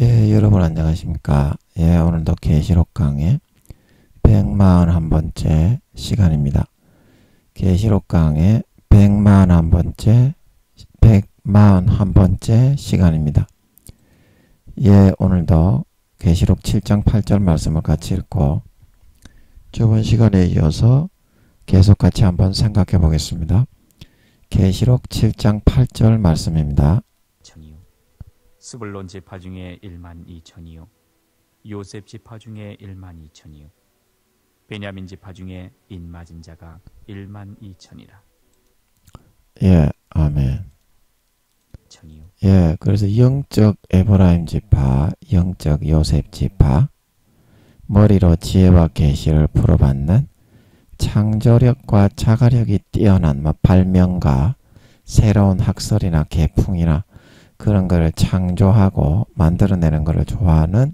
예, 여러분 안녕하십니까. 예, 오늘도 계시록 강의 141번째 시간입니다. 계시록 강의 141번째 시간입니다. 예, 오늘도 계시록 7장 8절 말씀을 같이 읽고 저번 시간에 이어서 계속 같이 한번 생각해 보겠습니다. 계시록 7장 8절 말씀입니다. 스불론 지파 중에 1만 2천이요 요셉 지파 중에 1만 2천이요 베냐민 지파 중에 인맞은 자가 1만 2천이라. 예, 아멘. 천이요. 예, 그래서 영적 에브라임 지파, 영적 요셉 지파, 머리로 지혜와 계시를 풀어받는 창조력과 자가력이 뛰어난 발명가, 새로운 학설이나 계풍이나 그런 거를 창조하고 만들어내는 것을 좋아하는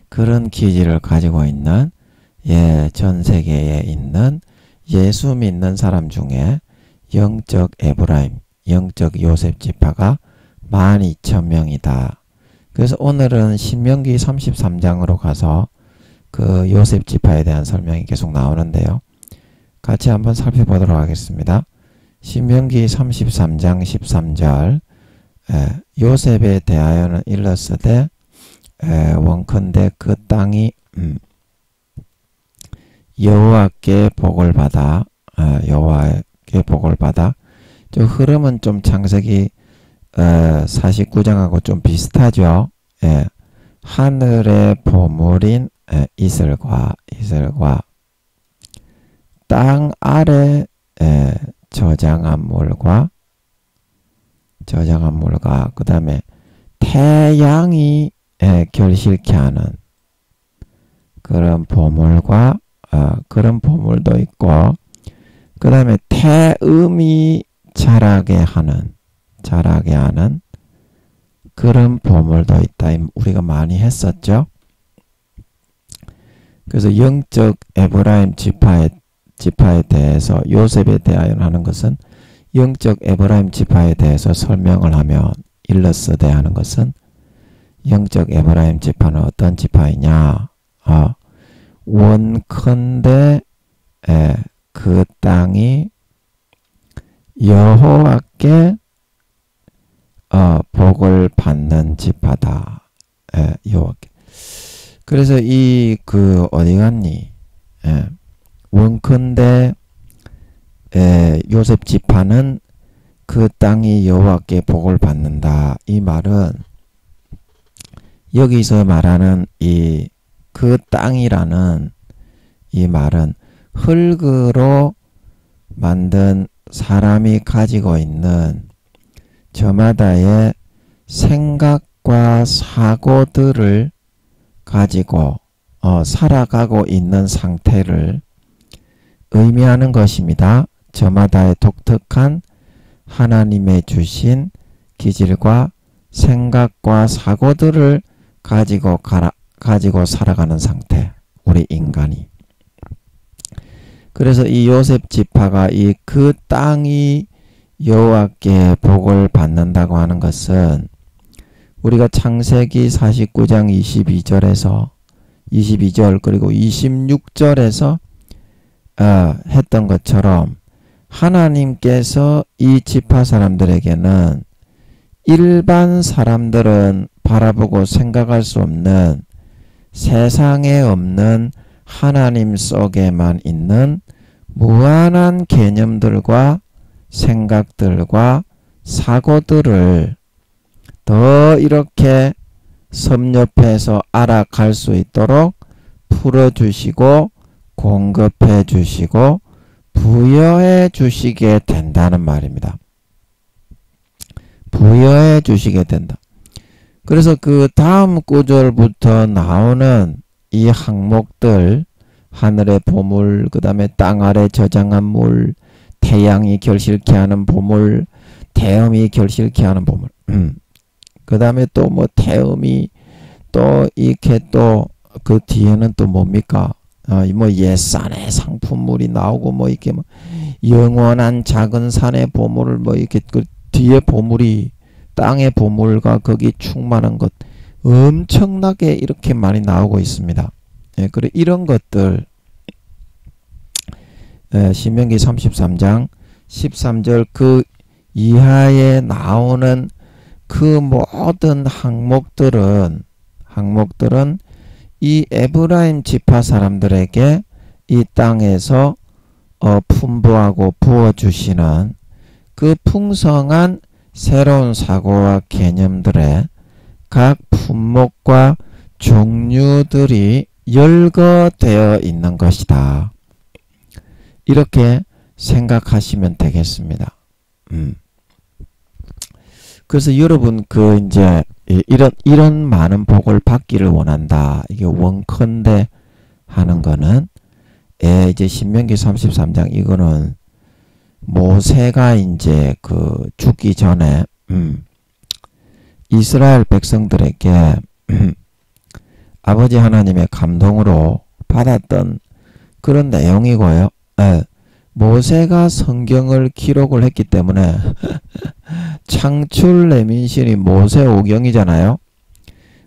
그런 기질을 가지고 있는 전 세계에 있는 예수 믿는 사람 중에 영적 에브라임, 영적 요셉 지파가 12,000명이다. 그래서 오늘은 신명기 33장으로 가서 그 요셉 지파에 대한 설명이 계속 나오는데요. 같이 한번 살펴보도록 하겠습니다. 신명기 33장 13절 요셉에 대하여는 일렀으되 원컨대 그 땅이 여호와께 복을 받아 여호와께 복을 받아 저 흐름은 좀 창세기 49장하고 좀 비슷하죠. 하늘의 보물인 이슬과 땅 아래 저장한 물과 그 다음에 태양이 결실케 하는 그런 보물과 그런 보물도 있고, 그 다음에 태음이 자라게 하는 그런 보물도 있다. 우리가 많이 했었죠. 그래서 영적 에브라임 지파에 대해서 요셉에 대하여 하는 것은 영적 에브라임 지파에 대해서 설명을 하면 일러스되 하는 것은 영적 에브라임 지파는 어떤 지파이냐? 원컨대 그 땅이 여호와께 복을 받는 지파다. 여호와께. 그래서 어디 갔니? 원컨대 요셉 지파는 그 땅이 여호와께 복을 받는다. 이 말은 여기서 말하는 그 땅이라는 이 말은 흙으로 만든 사람이 가지고 있는 저마다의 생각과 사고들을 가지고 살아가고 있는 상태를 의미하는 것입니다. 저마다의 독특한 하나님의 주신 기질과 생각과 사고들을 가지고 살아가는 상태, 우리 인간이. 그래서 이 요셉 지파가 그 땅이 여호와께 복을 받는다고 하는 것은 우리가 창세기 49장 22절 그리고 26절에서 했던 것처럼 하나님께서 이 지파 사람들에게는 일반 사람들은 바라보고 생각할 수 없는 세상에 없는 하나님 속에만 있는 무한한 개념들과 생각들과 사고들을 더 이렇게 섭렵해서 알아갈 수 있도록 풀어주시고 공급해 주시고 부여해 주시게 된다는 말입니다. 부여해 주시게 된다. 그래서 그 다음 구절부터 나오는 이 항목들, 하늘의 보물, 그 다음에 땅 아래 저장한 물, 태양이 결실케 하는 보물, 태음이 결실케 하는 보물, 그 다음에 또 태음이 또 이렇게 또 그 뒤에는 또 뭡니까? 옛산의 상품물이 나오고 이렇게 영원한 작은 산의 보물을 이렇게 그 뒤에 보물이 땅의 보물과 거기 충만한 것 엄청나게 이렇게 많이 나오고 있습니다. 예, 그리고 이런 것들 신명기 33장 13절 그 이하에 나오는 그 모든 항목들은 이 에브라임 지파 사람들에게 이 땅에서 풍부하고 부어주시는 그 풍성한 새로운 사고와 개념들의 각 품목과 종류들이 열거되어 있는 것이다. 이렇게 생각하시면 되겠습니다. 그래서 여러분 이제 이런 많은 복을 받기를 원한다. 이게 원컨대 하는 거는 이제 신명기 33장 이거는 모세가 이제 죽기 전에 이스라엘 백성들에게 아버지 하나님의 감동으로 받았던 그런 내용이고요. 모세가 성경을 기록을 했기 때문에 창출 레민신이 모세오경이잖아요.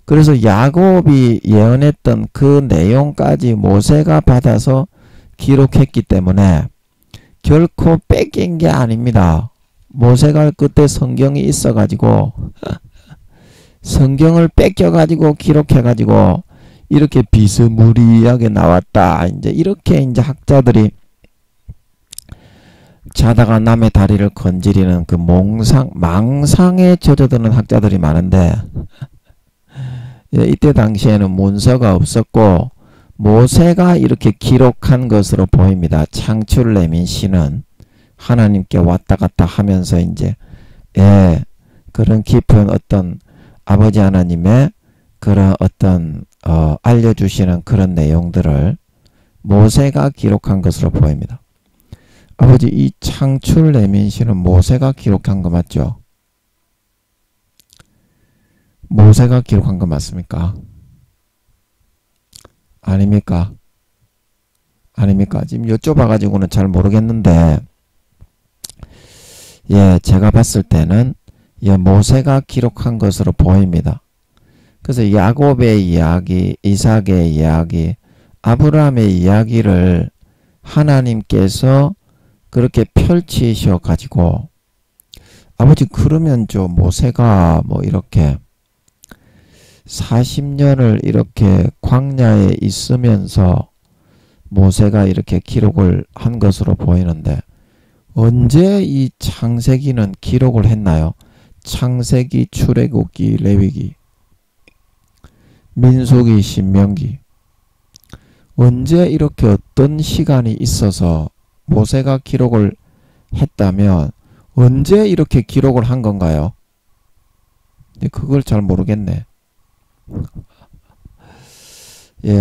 그래서 야곱이 예언했던 그 내용까지 모세가 받아서 기록했기 때문에 결코 뺏긴 게 아닙니다. 모세가 그때 성경이 있어가지고 성경을 뺏겨가지고 기록해가지고 이렇게 비스무리하게 나왔다. 이렇게 학자들이 자다가 남의 다리를 건드리는 그 망상에 젖어드는 학자들이 많은데 이때 당시에는 문서가 없었고 모세가 이렇게 기록한 것으로 보입니다. 창출 레민시는 하나님께 왔다 갔다 하면서 그런 깊은 어떤 아버지 하나님의 그런 어떤 알려주시는 그런 내용들을 모세가 기록한 것으로 보입니다. 아버지, 이 창출 레민시는 모세가 기록한 거 맞죠? 모세가 기록한 거 맞습니까? 아닙니까? 지금 여쭤봐가지고는 잘 모르겠는데, 제가 봤을 때는 모세가 기록한 것으로 보입니다. 그래서 야곱의 이야기, 이삭의 이야기, 아브라함의 이야기를 하나님께서 그렇게 펼치셔 가지고 아버지 그러면 모세가 이렇게 40년을 이렇게 광야에 있으면서 모세가 이렇게 기록을 한 것으로 보이는데 언제 이 창세기는 기록을 했나요? 창세기, 출애굽기, 레위기, 민수기, 신명기 언제 이렇게 어떤 시간이 있어서 모세가 기록을 했다면 언제 이렇게 기록을 한 건가요? 그걸 잘 모르겠네.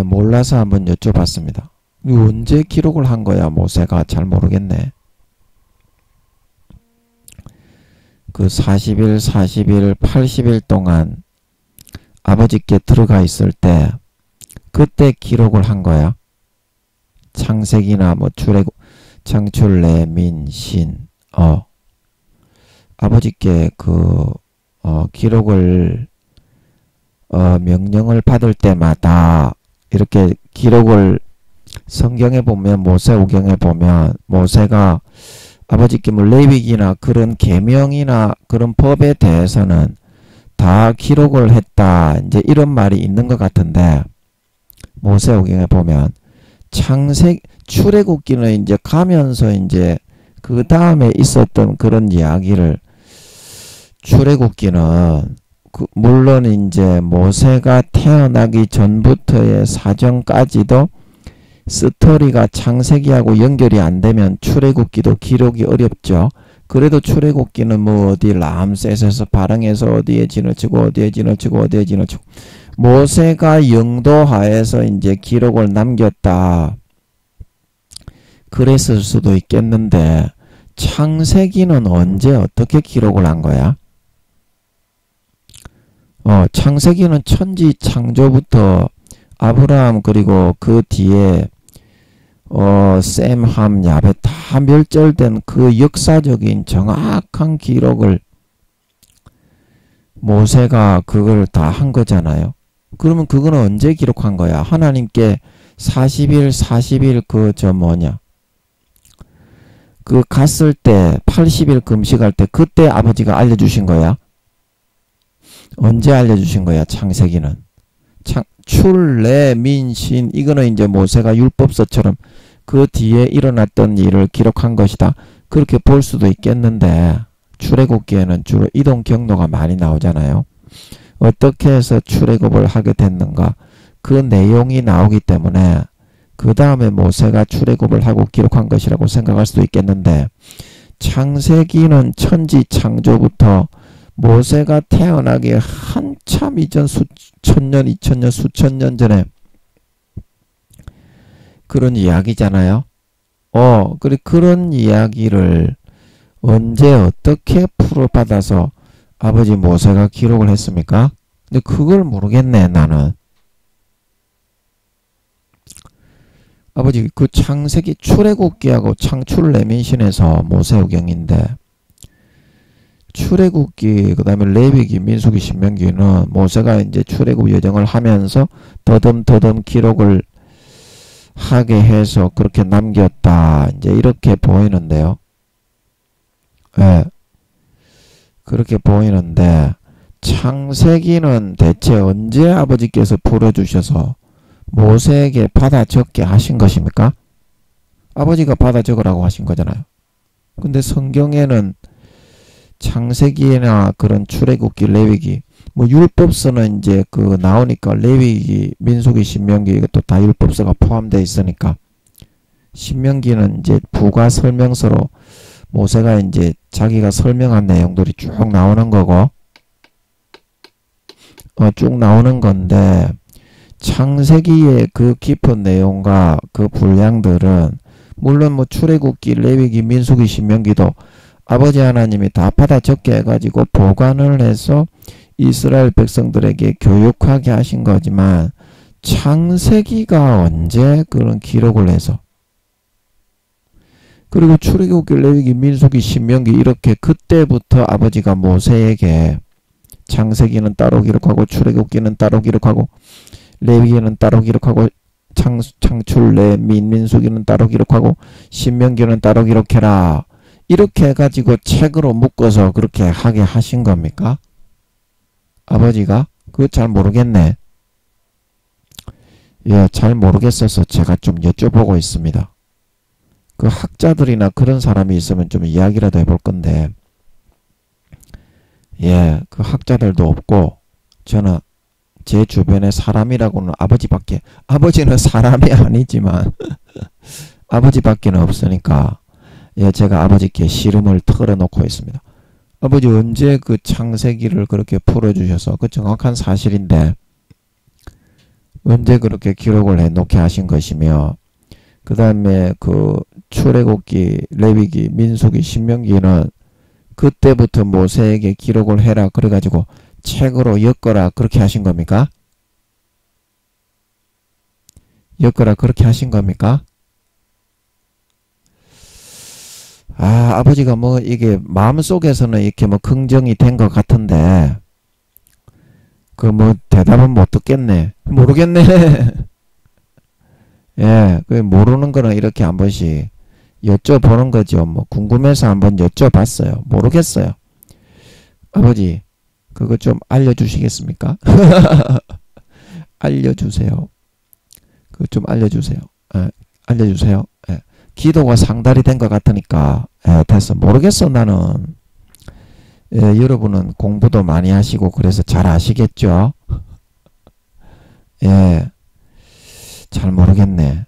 몰라서 한번 여쭤봤습니다. 언제 기록을 한 거야 모세가? 잘 모르겠네. 그 40일, 80일 동안 아버지께 들어가 있을 때 그때 기록을 한 거야. 창세기나 출애굽, 창출, 레민, 신, 아버지께 기록을 명령을 받을 때마다 이렇게 기록을 성경에 보면 모세오경에 보면 모세가 아버지께 레위기나 그런 계명이나 그런 법에 대해서는 다 기록을 했다. 이런 말이 있는 것 같은데 모세오경에 보면 출애굽기는 가면서 그 다음에 있었던 그런 이야기를 출애굽기는 물론 모세가 태어나기 전부터의 사정까지도 스토리가 창세기하고 연결이 안 되면 출애굽기도 기록이 어렵죠. 그래도 출애굽기는 어디 람셋에서 발흥해서 어디에 지나치고 모세가 영도하에서 기록을 남겼다. 그랬을 수도 있겠는데 창세기는 언제 어떻게 기록을 한 거야? 창세기는 천지 창조부터 아브라함 그리고 그 뒤에 셈, 함, 야벳 다 멸절된 그 역사적인 정확한 기록을 모세가 그걸 다 한 거잖아요. 그러면 그거는 언제 기록한 거야? 하나님께 40일 그 갔을 때 80일 금식할 때 그때 아버지가 알려주신 거야? 언제 알려주신 거야? 창세기는. 출애민신 이거는 이제 모세가 율법서처럼 그 뒤에 일어났던 일을 기록한 것이다. 그렇게 볼 수도 있겠는데 출애굽기에는 주로 이동 경로가 많이 나오잖아요. 어떻게 해서 출애굽을 하게 됐는가? 그 내용이 나오기 때문에 그 다음에 모세가 출애굽을 하고 기록한 것이라고 생각할 수도 있겠는데 창세기는 천지 창조부터 모세가 태어나기 한참 이전 수천년, 2000년, 수천년 전에 그런 이야기잖아요. 그런 이야기를 언제 어떻게 풀어받아서 아버지 모세가 기록을 했습니까? 근데 그걸 모르겠네, 나는. 아버지, 그 창세기 출애굽기하고 창출레민신에서 모세오경인데 출애굽기, 그 다음에 레위기, 민수기, 신명기는 모세가 이제 출애굽 여정을 하면서 더듬더듬 기록을 하게 해서 그렇게 남겼다. 이제 이렇게 보이는데요. 예. 그렇게 보이는데 창세기는 대체 언제 아버지께서 풀어주셔서 모세에게 받아 적게 하신 것입니까? 아버지가 받아 적으라고 하신 거잖아요. 근데 성경에는 창세기나 그런 출애굽기, 레위기, 뭐 율법서는 이제 그 나오니까 레위기, 민수기, 신명기 이것도 다 율법서가 포함되어 있으니까 신명기는 이제 부가 설명서로 모세가 이제 자기가 설명한 내용들이 쭉 나오는 거고 쭉 나오는 건데 창세기의 그 깊은 내용과 그 분량들은 물론 뭐 출애굽기, 레위기, 민수기, 신명기도 아버지 하나님이 다 받아 적게 해가지고 보관을 해서 이스라엘 백성들에게 교육하게 하신 거지만 창세기가 언제 그런 기록을 해서 그리고 출애굽기, 레위기, 민수기, 신명기 이렇게 그때부터 아버지가 모세에게 창세기는 따로 기록하고 출애굽기는 따로 기록하고 레위기는 따로 기록하고 창출, 민수기는 따로 기록하고 신명기는 따로 기록해라. 이렇게 해가지고 책으로 묶어서 그렇게 하게 하신 겁니까? 아버지가? 그거 잘 모르겠네. 예, 잘 모르겠어서 제가 좀 여쭤보고 있습니다. 그 학자들이나 그런 사람이 있으면 좀 이야기라도 해볼 건데 예, 그 학자들도 없고 저는 제 주변에 사람이라고는 아버지밖에 아버지는 사람이 아니지만 아버지밖에는 없으니까 예, 제가 아버지께 씨름을 털어놓고 있습니다. 아버지 언제 그 창세기를 그렇게 풀어주셔서 그 정확한 사실인데 언제 그렇게 기록을 해놓게 하신 것이며 그 다음에 그 출애굽기, 레위기, 민수기, 신명기는 그때부터 모세에게 기록을 해라 그래가지고 책으로 엮어라 그렇게 하신 겁니까? 엮어라 그렇게 하신 겁니까? 아버지가 뭐 이게 마음속에서는 이렇게 뭐 긍정이 된 것 같은데 그 뭐 대답은 못 듣겠네. 모르겠네. 예, 그 모르는 거는 이렇게 한 번씩 여쭤보는 거죠. 뭐 궁금해서 한번 여쭤봤어요. 모르겠어요. 아버지 그거 좀 알려주시겠습니까? 알려주세요. 그거 좀 알려주세요. 예, 알려주세요. 예. 기도가 상달이 된 것 같으니까 됐어. 모르겠어 나는. 예, 여러분은 공부도 많이 하시고 그래서 잘 아시겠죠? 예, 잘 모르겠네.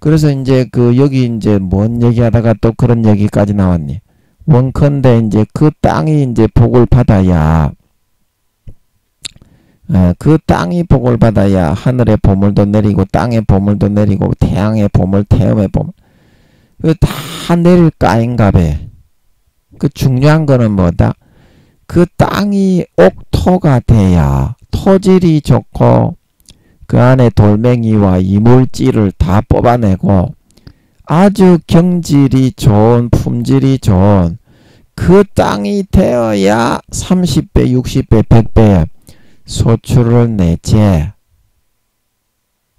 그래서 이제 그 여기 이제 뭔 얘기하다가 또 그런 얘기까지 나왔니? 원컨대 이제 그 땅이 이제 복을 받아야 그 땅이 복을 받아야 하늘의 보물도 내리고 땅의 보물도 내리고 태양의 보물, 태음의 보물 그 다 내릴 까인가배. 그 중요한 거는 뭐다? 그 땅이 옥토가 돼야 토질이 좋고 그 안에 돌멩이와 이물질을 다 뽑아내고 아주 경질이 좋은 품질이 좋은 그 땅이 되어야 30배, 60배, 100배의 소출을 내지.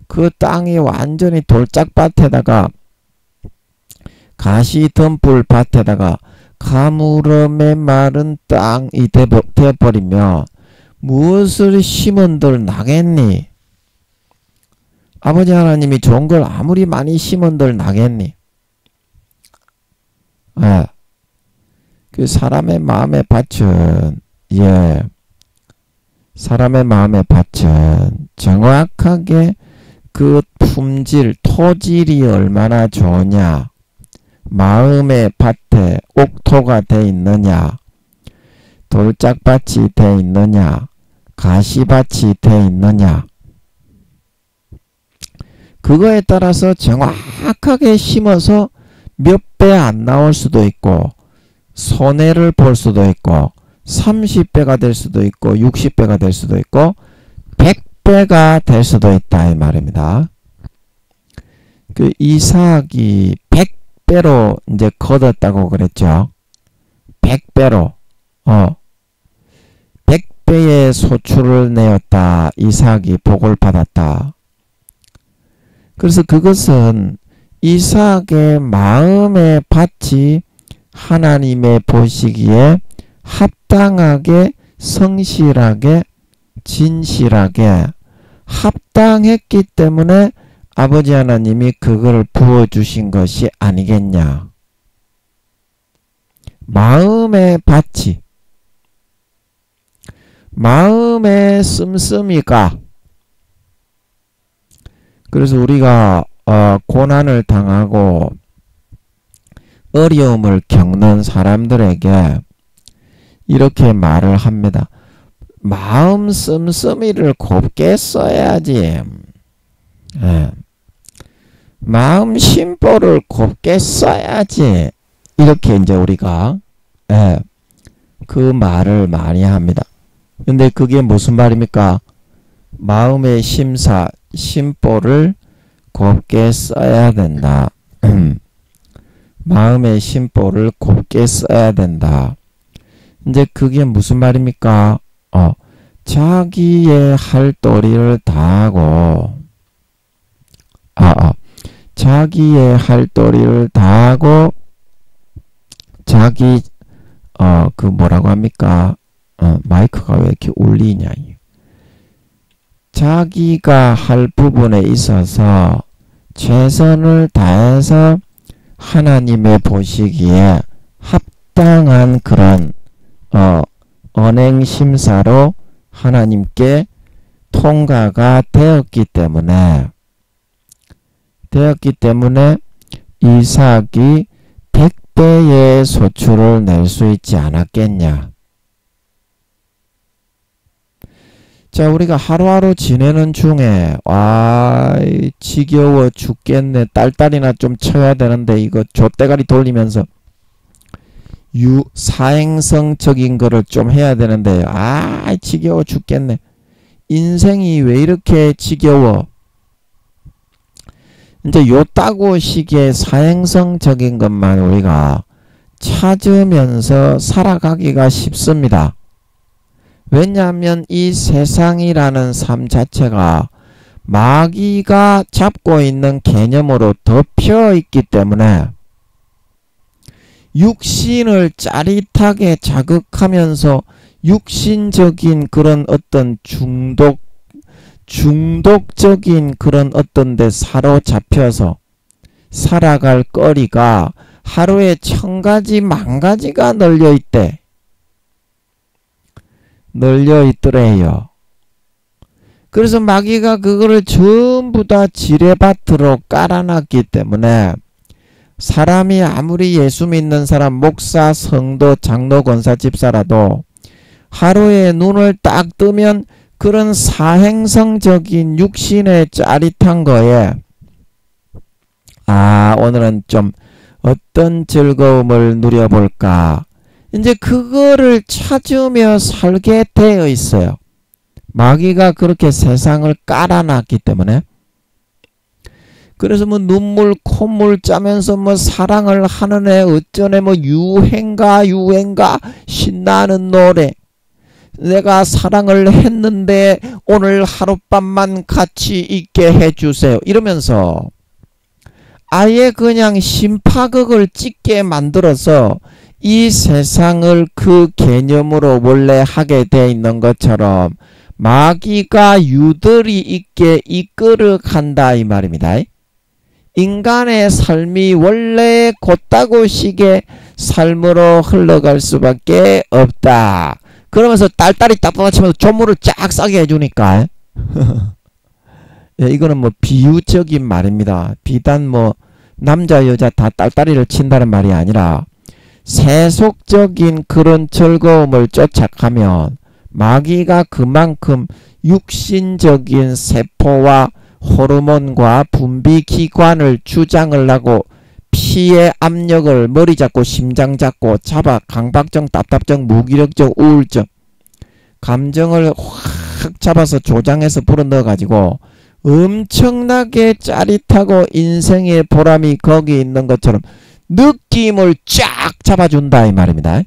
그 땅이 완전히 돌짝밭에다가 가시 덤불 밭에다가 가물음에 마른 땅이 되어버리면 무엇을 심은들 나겠니? 아버지 하나님이 좋은 걸 아무리 많이 심은들 나겠니? 예. 그 사람의 마음의 밭은, 예. 사람의 마음의 밭은 정확하게 그 품질, 토질이 얼마나 좋으냐, 마음의 밭에 옥토가 돼 있느냐, 돌짝밭이 돼 있느냐, 가시밭이 돼 있느냐, 그거에 따라서 정확하게 심어서 몇 배 안 나올 수도 있고 손해를 볼 수도 있고 30배가 될 수도 있고 60배가 될 수도 있고 100배가 될 수도 있다 이 말입니다. 그 이삭이 100배로 이제 거뒀다고 그랬죠. 100배로 100배의 소출을 내었다. 이삭이 복을 받았다. 그래서 그것은 이삭의 마음의 밭이 하나님의 보시기에 합당하게, 성실하게, 진실하게 합당했기 때문에 아버지 하나님이 그걸 부어주신 것이 아니겠냐. 마음의 밭이, 마음의 씀씀이가, 그래서 우리가 고난을 당하고 어려움을 겪는 사람들에게 이렇게 말을 합니다. 마음 씀씀이를 곱게 써야지. 예. 마음 심보를 곱게 써야지. 이렇게 이제 우리가 그 말을 많이 합니다. 근데 그게 무슨 말입니까? 마음의 심사, 심보를 곱게 써야 된다. 마음의 심보를 곱게 써야 된다. 이제 그게 무슨 말입니까? 자기의 할 도리를 다하고, 자기의 할 도리를 다하고, 자기, 그 뭐라고 합니까? 마이크가 왜 이렇게 울리냐. 자기가 할 부분에 있어서 최선을 다해서 하나님의 보시기에 합당한 그런 언행심사로 하나님께 통과가 되었기 때문에 이삭이 100배의 소출을 낼 수 있지 않았겠냐. 자, 우리가 하루하루 지내는 중에 지겨워 죽겠네. 딸딸이나 좀 쳐야 되는데 이거 좆대가리 돌리면서 사행성적인 거를 좀 해야 되는데 지겨워 죽겠네. 인생이 왜 이렇게 지겨워. 이제 요따구 시기에 사행성적인 것만 우리가 찾으면서 살아가기가 쉽습니다. 왜냐하면 이 세상이라는 삶 자체가 마귀가 잡고 있는 개념으로 덮여 있기 때문에 육신을 짜릿하게 자극하면서 육신적인 그런 어떤 중독적인 그런 어떤 데 사로잡혀서 살아갈 거리가 하루에 1000가지, 10,000가지가 널려 있더래요. 그래서 마귀가 그거를 전부 다 지뢰밭으로 깔아놨기 때문에 사람이 아무리 예수 믿는 사람, 목사, 성도, 장로, 권사, 집사라도 하루에 눈을 딱 뜨면 그런 사행성적인 육신의 짜릿한 거에 오늘은 좀 어떤 즐거움을 누려볼까, 이제 그거를 찾으며 살게 되어 있어요. 마귀가 그렇게 세상을 깔아놨기 때문에. 그래서 뭐 눈물 콧물 짜면서 뭐 사랑을 하는 애 어쩌네 뭐 유행가 신나는 노래 내가 사랑을 했는데 오늘 하룻밤만 같이 있게 해주세요 이러면서 아예 그냥 심파극을 찍게 만들어서 이 세상을 그 개념으로 원래 하게 돼 있는 것처럼 마귀가 유들이 있게 이끌어 간다 이 말입니다. 인간의 삶이 원래 곧다고 식의 삶으로 흘러갈 수밖에 없다. 그러면서 딸딸이 따뜻하면서 조물을 쫙 싸게 해주니까 예, 이거는 뭐 비유적인 말입니다. 비단 뭐 남자 여자 다 딸딸이를 친다는 말이 아니라 세속적인 그런 즐거움을 쫓아가면 마귀가 그만큼 육신적인 세포와 호르몬과 분비기관을 주장을 하고 피의 압력을 머리 잡고 심장 잡고 잡아 강박증, 답답증, 무기력증, 우울증 감정을 확 잡아서 조장해서 불어넣어 가지고 엄청나게 짜릿하고 인생의 보람이 거기 있는 것처럼 느낌을 쫙 잡아준다 이 말입니다.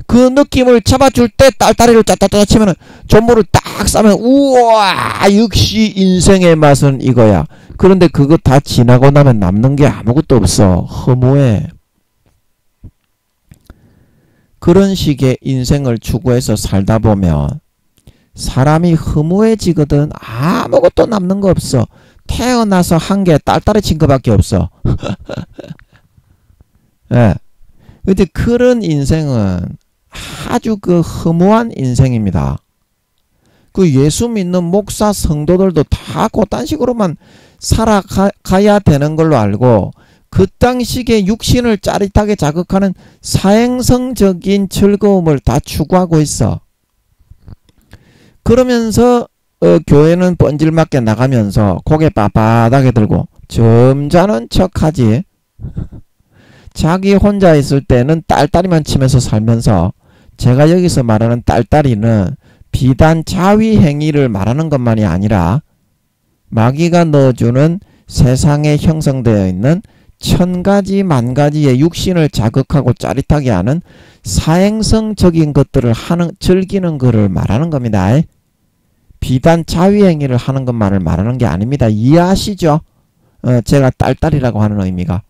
그 느낌을 잡아줄 때 딸딸이를 짜짜짜 치면은 전부를 딱 싸면 우와 역시 인생의 맛은 이거야. 그런데 그거 다 지나고 나면 남는 게 아무것도 없어. 허무해. 그런 식의 인생을 추구해서 살다 보면 사람이 허무해지거든. 아무것도 남는 거 없어. 태어나서 한 개 딸딸이 친 거밖에 없어. 예. 근데 그런 인생은 아주 그 허무한 인생입니다. 그 예수 믿는 목사 성도들도 다 그딴 식으로만 살아가야 되는 걸로 알고 그 당시에 육신을 짜릿하게 자극하는 사행성적인 즐거움을 다 추구하고 있어. 그러면서 교회는 뻔질맞게 나가면서 고개 빳빳하게 들고 점잖은 척하지. 자기 혼자 있을 때는 딸딸이만 치면서 살면서 제가 여기서 말하는 딸딸이는 비단 자위 행위를 말하는 것만이 아니라 마귀가 넣어주는 세상에 형성되어 있는 천가지 만가지의 육신을 자극하고 짜릿하게 하는 사행성적인 것들을 즐기는 것을 말하는 겁니다. 비단 자위 행위를 하는 것만을 말하는 게 아닙니다. 이해하시죠? 제가 딸딸이라고 하는 의미가.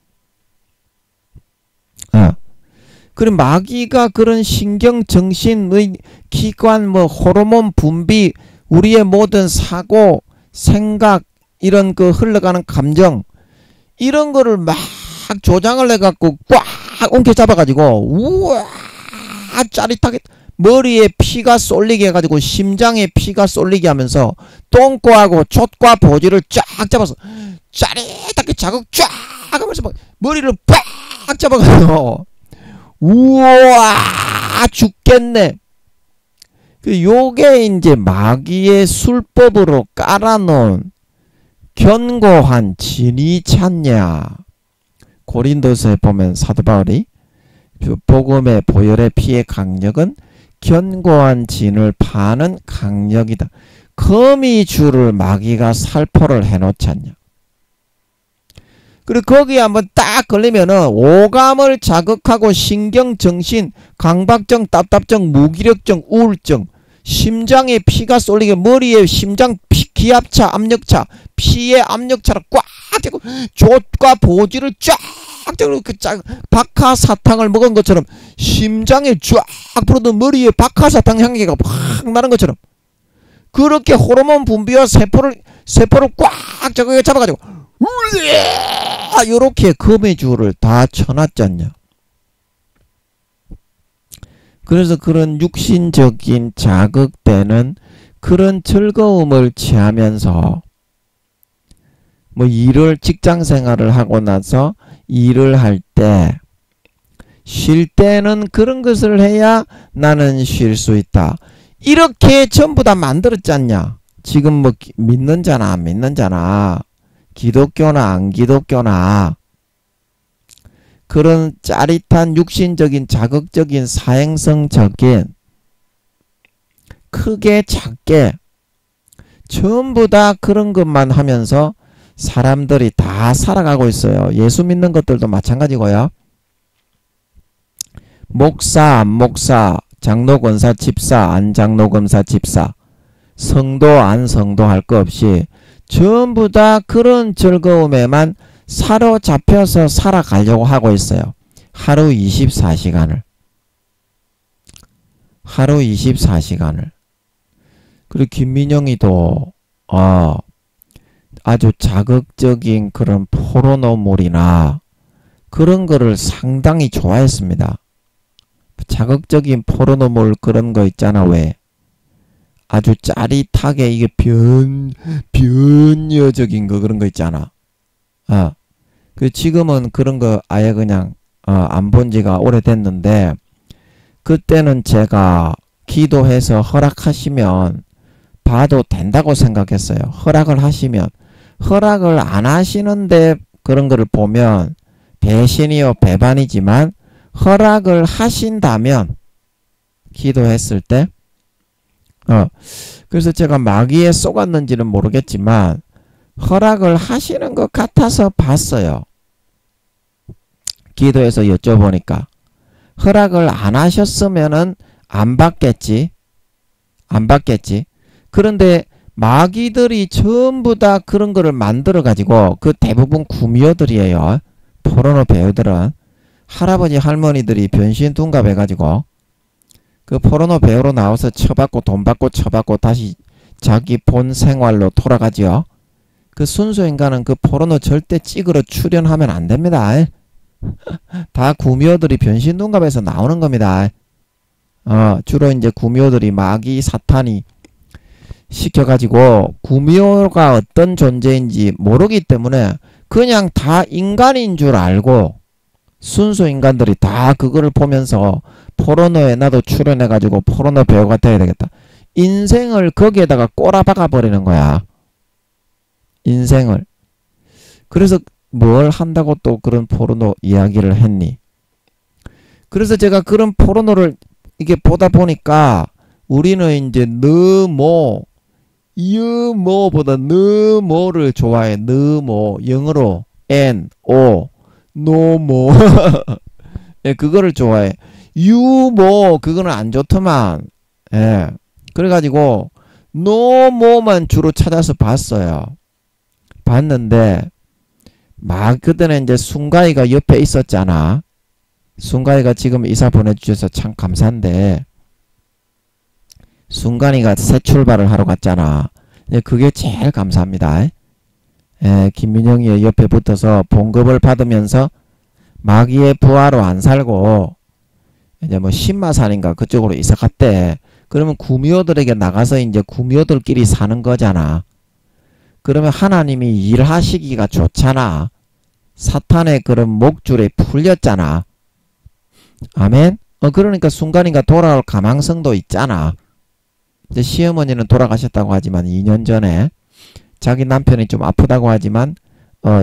그리고 마귀가 그런 신경, 정신의 기관, 뭐 호르몬 분비, 우리의 모든 사고, 생각, 이런 그 흘러가는 감정, 이런 거를 막 조장을 해갖고 꽉 엉켜 잡아가지고 우와 짜릿하게 머리에 피가 쏠리게 해가지고 심장에 피가 쏠리게 하면서 똥꼬하고 촛과 보지를 쫙 잡아서 짜릿하게 자극 쫙 하면서 막 머리를 팍 잡아가지고 우와 죽겠네. 요게 이제 마귀의 술법으로 깔아놓은 견고한 진이 찾냐. 고린도서에 보면 사도 바울이 복음의 보혈의 피의 강력은 견고한 진을 파는 강력이다. 거미줄을 마귀가 살포를 해놓지 않냐. 그리고 거기에 한번 딱 걸리면은 오감을 자극하고 신경, 정신, 강박증, 답답증, 무기력증, 우울증, 심장에 피가 쏠리게 머리에 심장 기압차, 압력차, 피의 압력차를 꽉 대고 족과 보지를 쫙 대고 그 박하사탕을 먹은 것처럼 심장에 쫙 불어도 머리에 박하사탕 향기가 확 나는 것처럼 그렇게 호르몬 분비와 세포를 꽉 잡아가지고 요렇게 거미줄을 다 쳐놨잖냐. 그래서 그런 육신적인 자극되는 그런 즐거움을 취하면서 뭐 일을 직장생활을 하고 나서 일을 할 때 쉴 때는 그런 것을 해야 나는 쉴 수 있다. 이렇게 전부 다 만들었잖냐. 지금 뭐 믿는 자나 안 믿는 자나 기독교나 안 기독교나 그런 짜릿한 육신적인 자극적인 사행성적인 크게 작게 전부 다 그런 것만 하면서 사람들이 다 살아가고 있어요. 예수 믿는 것들도 마찬가지고요. 목사, 안 목사, 장로, 권사, 집사, 안 장로, 검사, 집사, 성도, 안 성도 할 거 없이 전부 다 그런 즐거움에만 사로잡혀서 살아가려고 하고 있어요. 하루 24시간을. 하루 24시간을. 그리고 김민영이도 아주 자극적인 그런 포르노물이나 그런 거를 상당히 좋아했습니다. 자극적인 포르노물 그런 거 있잖아. 왜? 아주 짜릿하게 이게 변녀적인 거 그런 거 있잖아. 그 지금은 그런 거 아예 그냥 안 본 지가 오래됐는데 그때는 제가 기도해서 허락하시면 봐도 된다고 생각했어요. 허락을 하시면. 허락을 안 하시는데 그런 거를 보면 배신이요 배반이지만 허락을 하신다면 기도했을 때 그래서 제가 마귀에 속았는지는 모르겠지만 허락을 하시는 것 같아서 봤어요. 기도해서 여쭤보니까 허락을 안 하셨으면은 안 받겠지. 안 받겠지. 그런데 마귀들이 전부 다 그런 거를 만들어 가지고 그 대부분 구미호들이에요. 포르노 배우들은 할아버지 할머니들이 변신 둔갑해 가지고 그 포르노 배우로 나와서 쳐받고 돈 받고 쳐받고 다시 자기 본 생활로 돌아가지요. 그 순수 인간은 그 포르노 절대 찍으러 출연하면 안 됩니다. 다 구미호들이 변신 둔갑에서 나오는 겁니다. 주로 이제 구미호들이 마귀 사탄이 시켜가지고 구미호가 어떤 존재인지 모르기 때문에 그냥 다 인간인 줄 알고 순수 인간들이 다 그거를 보면서 포르노에 나도 출연해가지고 포르노 배우가 돼야 되겠다. 인생을 거기에다가 꼬라박아 버리는 거야. 인생을. 그래서 뭘 한다고 또 그런 포르노 이야기를 했니? 그래서 제가 그런 포르노를 이게 보다 보니까 우리는 이제 너뭐 유모보다 너모를 좋아해. 너모 영어로 N-O 노모 예, 그거를 좋아해. 유모 그거는 안 좋더만. 예. 그래가지고 노모만 주로 찾아서 봤어요. 봤는데 막 그때는 이제 순가이가 옆에 있었잖아. 순가이가 지금 이사 보내주셔서 참 감사한데 순간이가 새 출발을 하러 갔잖아. 그게 제일 감사합니다. 김민영이 옆에 붙어서 봉급을 받으면서 마귀의 부하로 안 살고 이제 뭐 신마산인가 그쪽으로 이사 갔대. 그러면 구미호들에게 나가서 이제 구미호들끼리 사는 거잖아. 그러면 하나님이 일하시기가 좋잖아. 사탄의 그런 목줄에 풀렸잖아. 아멘? 그러니까 순간인가 돌아올 가망성도 있잖아. 이제 시어머니는 돌아가셨다고 하지만 2년 전에 자기 남편이 좀 아프다고 하지만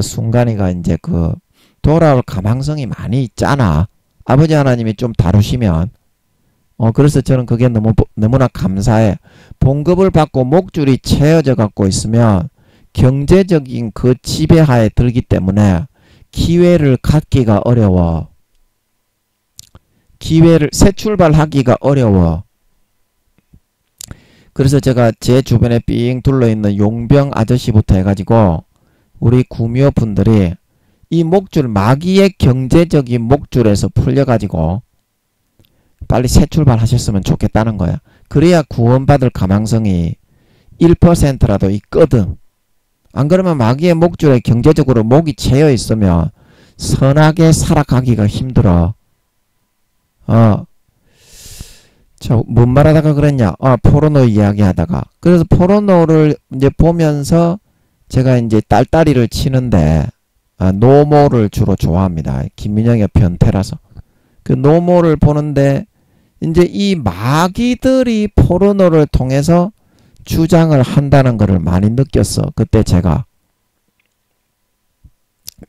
순간이가 이제 그 돌아올 가망성이 많이 있잖아. 아버지 하나님이 좀 다루시면. 그래서 저는 그게 너무나 감사해. 봉급을 받고 목줄이 채워져 갖고 있으면 경제적인 그 지배하에 들기 때문에 기회를 갖기가 어려워. 기회를 새 출발하기가 어려워. 그래서 제가 제 주변에 삥 둘러있는 용병 아저씨부터 해가지고 우리 구미호 분들이 이 목줄 마귀의 경제적인 목줄에서 풀려가지고 빨리 새 출발하셨으면 좋겠다는 거야. 그래야 구원받을 가망성이 1%라도 있거든. 안 그러면 마귀의 목줄에 경제적으로 목이 채여 있으면 선하게 살아가기가 힘들어. 뭔 말하다가 그랬냐? 포르노 이야기 하다가. 그래서 포르노를 이제 보면서 제가 이제 딸딸이를 치는데, 노모를 주로 좋아합니다. 김민영의 변태라서. 그 노모를 보는데, 이제 이 마귀들이 포르노를 통해서 주장을 한다는 것을 많이 느꼈어. 그때 제가.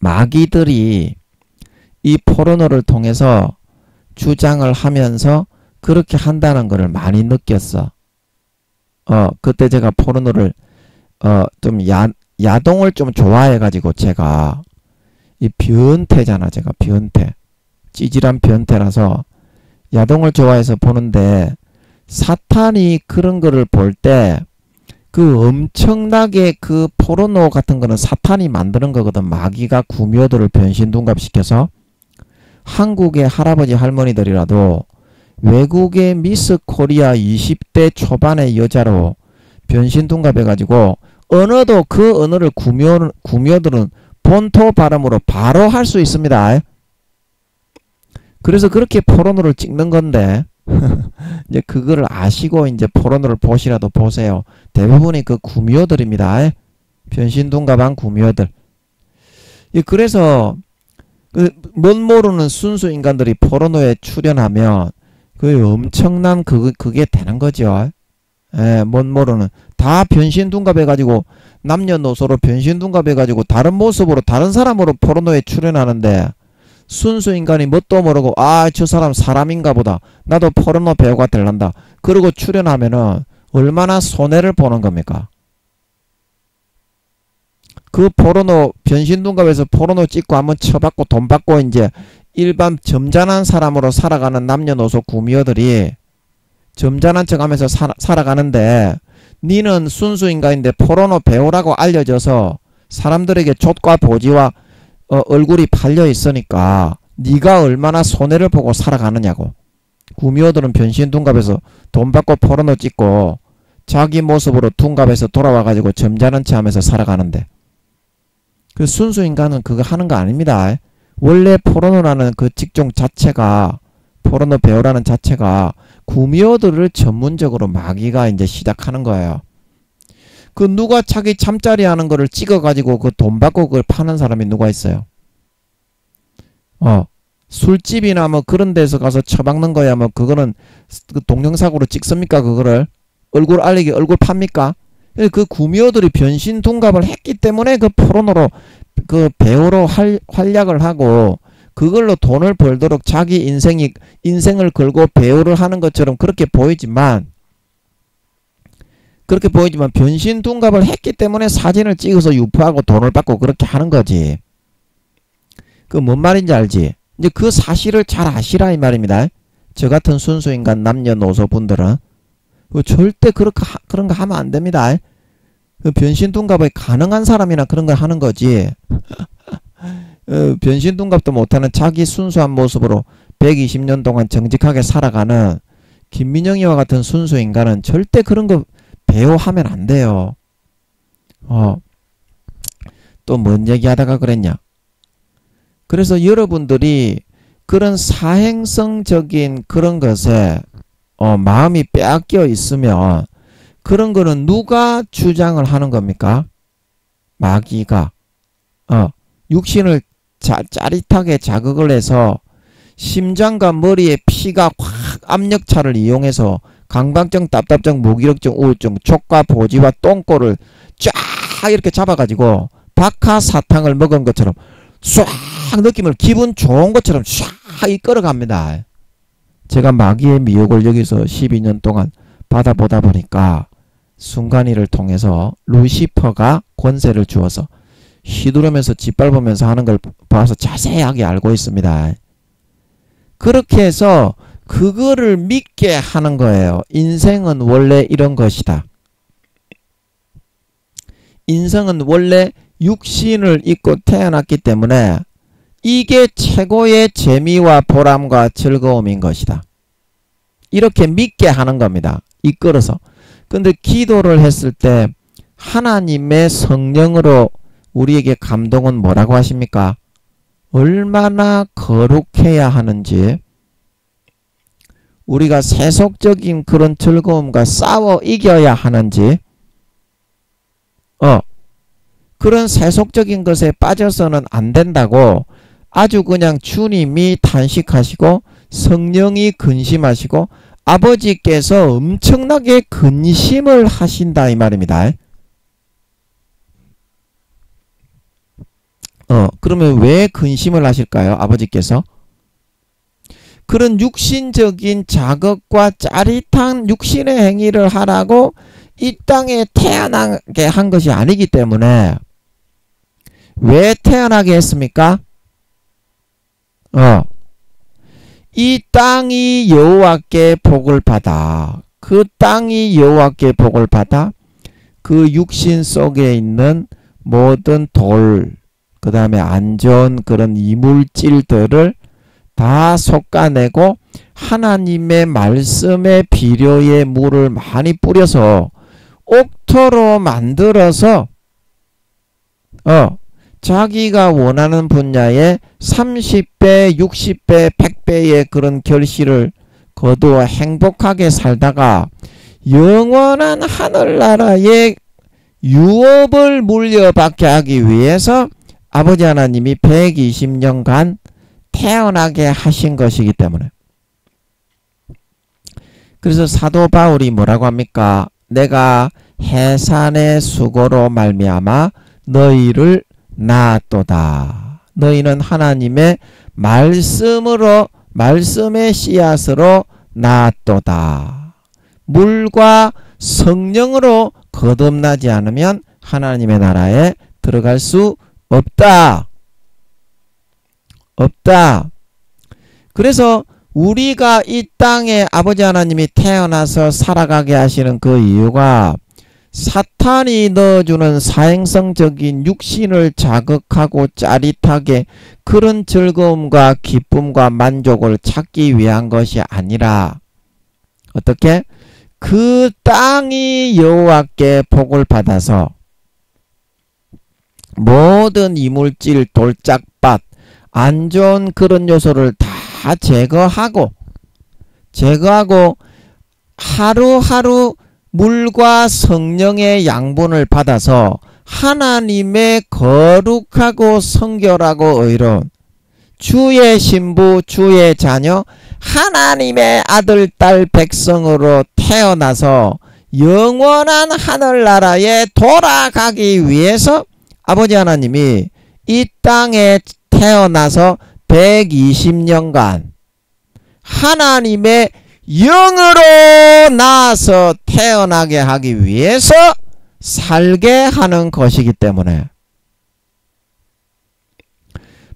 마귀들이 이 포르노를 통해서 주장을 하면서 그렇게 한다는 것을 많이 느꼈어. 그때 제가 포르노를 좀 야동을 좀 좋아해가지고 제가 이 변태잖아. 제가 변태. 찌질한 변태라서 야동을 좋아해서 보는데 사탄이 그런 거를 볼 때 그 엄청나게 그 포르노 같은 거는 사탄이 만드는 거거든. 마귀가 구미호들을 변신둔갑시켜서 한국의 할아버지 할머니들이라도 외국의 미스 코리아 20대 초반의 여자로 변신둔갑해가지고 언어도 그 언어를 구미호들은 본토 발음으로 바로 할 수 있습니다. 그래서 그렇게 포르노를 찍는 건데 이제 그거를 아시고 이제 포르노를 보시라도 보세요. 대부분이 그 구미호들입니다. 변신둔갑한 구미호들. 그래서 그 못 모르는 순수 인간들이 포르노에 출연하면 그 엄청난 그게 되는 거죠. 못 모르는 다 변신둔갑해가지고 남녀노소로 변신둔갑해가지고 다른 모습으로 다른 사람으로 포르노에 출연하는데 순수 인간이 뭣도 모르고 아, 저 사람 사람인가 보다. 나도 포르노 배우가 될란다. 그러고 출연하면은 얼마나 손해를 보는 겁니까? 그 포르노 변신둔갑에서 포르노 찍고 한번 쳐받고 돈 받고 이제 일반 점잖은 사람으로 살아가는 남녀노소 구미호들이 점잖은 척하면서 살아가는데 니는 순수 인간인데 포르노 배우라고 알려져서 사람들에게 족과 보지와 얼굴이 팔려 있으니까 네가 얼마나 손해를 보고 살아가느냐고. 구미호들은 변신둔갑에서 돈 받고 포르노 찍고 자기 모습으로 둔갑에서 돌아와가지고 점잖은 체 하면서 살아가는데 그 순수 인간은 그거 하는 거 아닙니다. 원래 포르노라는 그 직종 자체가 포르노 배우라는 자체가 구미호들을 전문적으로 마귀가 이제 시작하는 거예요. 그 누가 자기 잠자리 하는 거를 찍어가지고 그 돈 받고 그걸 파는 사람이 누가 있어요? 술집이나 뭐 그런 데서 가서 처박는 거야. 뭐 그거는 그 동영상으로 찍습니까? 그거를 얼굴 알리기 얼굴 팝니까? 그 구미호들이 변신둔갑을 했기 때문에 그 포르노로 그 배우로 활약을 하고 그걸로 돈을 벌도록 자기 인생을 걸고 배우를 하는 것처럼 그렇게 보이지만 변신둔갑을 했기 때문에 사진을 찍어서 유포하고 돈을 받고 그렇게 하는 거지. 그 뭔 말인지 알지? 이제 그 사실을 잘 아시라 이 말입니다. 저 같은 순수인간 남녀노소 분들은 절대 그런 거 하면 안 됩니다. 그 변신둔갑이 가능한 사람이나 그런 걸 하는 거지. 변신둔갑도 못하는 자기 순수한 모습으로 120년 동안 정직하게 살아가는 김민영이와 같은 순수인간은 절대 그런 거 배우하면 안 돼요. 또 뭔 얘기하다가 그랬냐. 그래서 여러분들이 그런 사행성적인 그런 것에 마음이 빼앗겨 있으면 그런 거는 누가 주장을 하는 겁니까? 마귀가 육신을 짜릿하게 자극을 해서 심장과 머리에 피가 확 압력차를 이용해서 강박증, 답답증, 무기력증, 우울증, 촉과 보지와 똥꼬를 쫙 이렇게 잡아가지고 박하사탕을 먹은 것처럼 쫙 느낌을 기분 좋은 것처럼 쫙 이끌어갑니다. 제가 마귀의 미혹을 여기서 12년 동안 받아보다 보니까 순간이를 통해서 루시퍼가 권세를 주어서 휘두르면서 짓밟으면서 하는 걸 봐서 자세하게 알고 있습니다. 그렇게 해서 그거를 믿게 하는 거예요. 인생은 원래 이런 것이다. 인생은 원래 육신을 입고 태어났기 때문에 이게 최고의 재미와 보람과 즐거움인 것이다. 이렇게 믿게 하는 겁니다. 이끌어서. 근데 기도를 했을 때 하나님의 성령으로 우리에게 감동은 뭐라고 하십니까? 얼마나 거룩해야 하는지, 우리가 세속적인 그런 즐거움과 싸워 이겨야 하는지, 그런 세속적인 것에 빠져서는 안 된다고 아주 그냥 주님이 탄식하시고 성령이 근심하시고 아버지께서 엄청나게 근심을 하신다 이 말입니다. 그러면 왜 근심을 하실까요? 아버지께서 그런 육신적인 자극과 짜릿한 육신의 행위를 하라고 이 땅에 태어나게 한 것이 아니기 때문에 왜 태어나게 했습니까? 이 땅이 여호와께 복을 받아. 그 땅이 여호와께 복을 받아 그 육신 속에 있는 모든 돌, 그 다음에 안 좋은 그런 이물질들을 다 솎아내고 하나님의 말씀의 비료의 물을 많이 뿌려서 옥토로 만들어서 자기가 원하는 분야에 30배, 60배, 100배의 그런 결실을 거두어 행복하게 살다가 영원한 하늘나라의 유업을 물려받게 하기 위해서 아버지 하나님이 120년간 태어나게 하신 것이기 때문에. 그래서 사도 바울이 뭐라고 합니까? 내가 해산의 수고로 말미암아 너희를 낳았도다. 너희는 하나님의 말씀으로, 말씀의 씨앗으로 낳았도다. 물과 성령으로 거듭나지 않으면 하나님의 나라에 들어갈 수 없다. 없다. 그래서 우리가 이 땅에 아버지 하나님이 태어나서 살아가게 하시는 그 이유가 사탄이 넣어주는 사행성적인 육신을 자극하고 짜릿하게 그런 즐거움과 기쁨과 만족을 찾기 위한 것이 아니라 어떻게? 그 땅이 여호와께 복을 받아서 모든 이물질, 돌짝밭, 안 좋은 그런 요소를 다 제거하고 하루하루 물과 성령의 양분을 받아서 하나님의 거룩하고 성결하고 의로운 주의 신부, 주의 자녀, 하나님의 아들, 딸, 백성으로 태어나서 영원한 하늘나라에 돌아가기 위해서 아버지 하나님이 이 땅에 태어나서 120년간 하나님의 영으로 나아서 태어나게 하기 위해서 살게 하는 것이기 때문에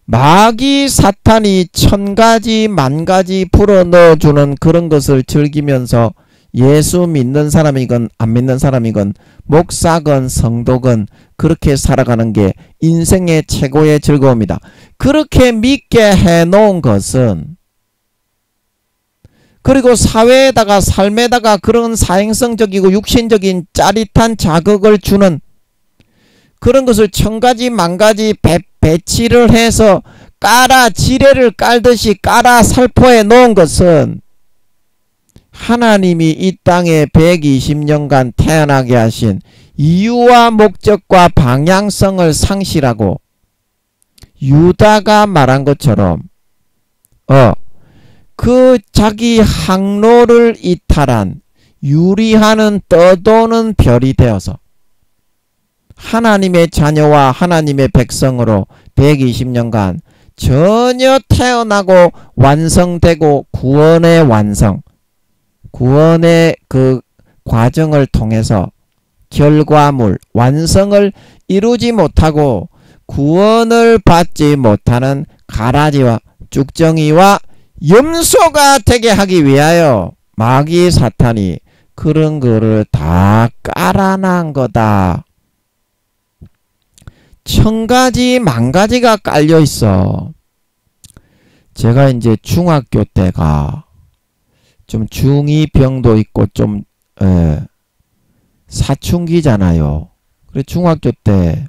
마귀 사탄이 1000가지 만가지 불어넣어주는 그런 것을 즐기면서 예수 믿는 사람이건 안 믿는 사람이건 목사건 성도건 그렇게 살아가는 게 인생의 최고의 즐거움이다. 그렇게 믿게 해놓은 것은 그리고 사회에다가 삶에다가 그런 사행성적이고 육신적인 짜릿한 자극을 주는 그런 것을 1000가지 만가지 배치를 해서 깔아 지뢰를 깔듯이 깔아 살포해 놓은 것은 하나님이 이 땅에 120년간 태어나게 하신 이유와 목적과 방향성을 상실하고 유다가 말한 것처럼 그 자기 항로를 이탈한 유리하는 떠도는 별이 되어서 하나님의 자녀와 하나님의 백성으로 120년간 전혀 태어나고 완성되고 구원의 완성, 구원의 그 과정을 통해서 결과물, 완성을 이루지 못하고 구원을 받지 못하는 가라지와 쭉정이와 염소가 되게 하기 위하여 마귀 사탄이 그런 거를 다 깔아난 거다. 1000가지 만가지가 깔려 있어. 제가 이제 중학교 때가 좀 중2병도 있고 좀 사춘기잖아요. 그래 중학교 때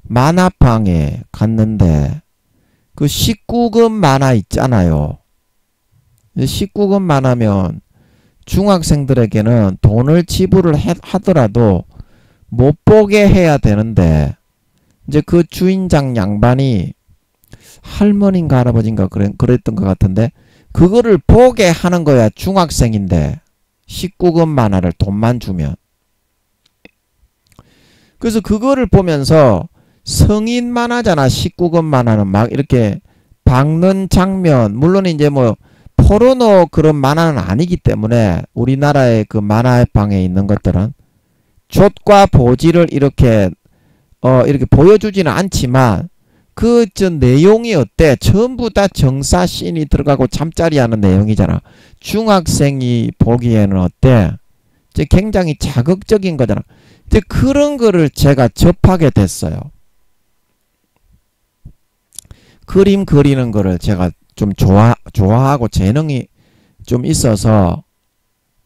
만화방에 갔는데 그 19금 만화 있잖아요. 19금 만화면 중학생들에게는 돈을 지불을 하더라도 못 보게 해야 되는데 이제 그 주인장 양반이 할머니인가 할아버지인가 그랬던 것 같은데 그거를 보게 하는 거야. 중학생인데 19금 만화를 돈만 주면. 그래서 그거를 보면서 성인 만화잖아. 19금 만화는 막 이렇게 박는 장면, 물론 이제 뭐 포르노 그런 만화는 아니기 때문에 우리나라의 그 만화방에 있는 것들은 족과 보지를 이렇게 이렇게 보여주지는 않지만 그 내용이 어때? 전부 다 정사 씬이 들어가고 잠자리 하는 내용이잖아. 중학생이 보기에는 어때? 굉장히 자극적인 거잖아. 그런 거를 제가 접하게 됐어요. 그림 그리는 거를 제가 좀 좋아하고 재능이 좀 있어서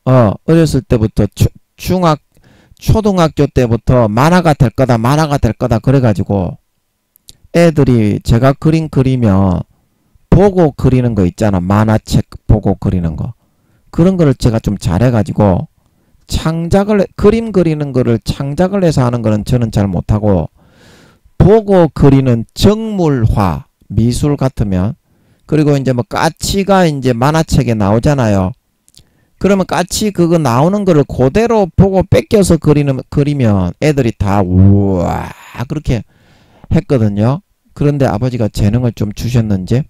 어렸을 때부터 초등학교 때부터 만화가 될 거다 그래가지고 애들이 제가 그림 그리면 보고 그리는 거 있잖아. 만화책 보고 그리는 거. 그런 거를 제가 좀 잘해가지고 그림 그리는 거를 창작을 해서 하는 거는 저는 잘 못하고, 보고 그리는 정물화 미술 같으면, 그리고 이제 뭐 까치가 이제 만화책에 나오잖아요. 그러면 까치 그거 나오는 거를 그대로 보고 뺏겨서 그리면 애들이 다 우와 그렇게 했거든요. 그런데 아버지가 재능을 좀 주셨는지,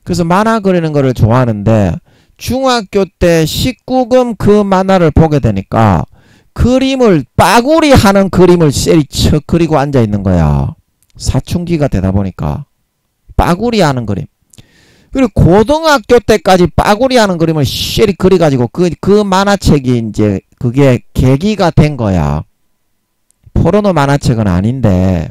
그래서 만화 그리는 거를 좋아하는데 중학교 때 19금 그 만화를 보게 되니까 그림을 빠구리 하는 그림을 셀이쳐 그리고 앉아 있는 거야. 사춘기가 되다 보니까 빠구리 하는 그림. 그리고 고등학교 때까지 빠구리 하는 그림을 셀이 그려가지고 그 만화책이 이제 그게 계기가 된 거야. 포르노 만화책은 아닌데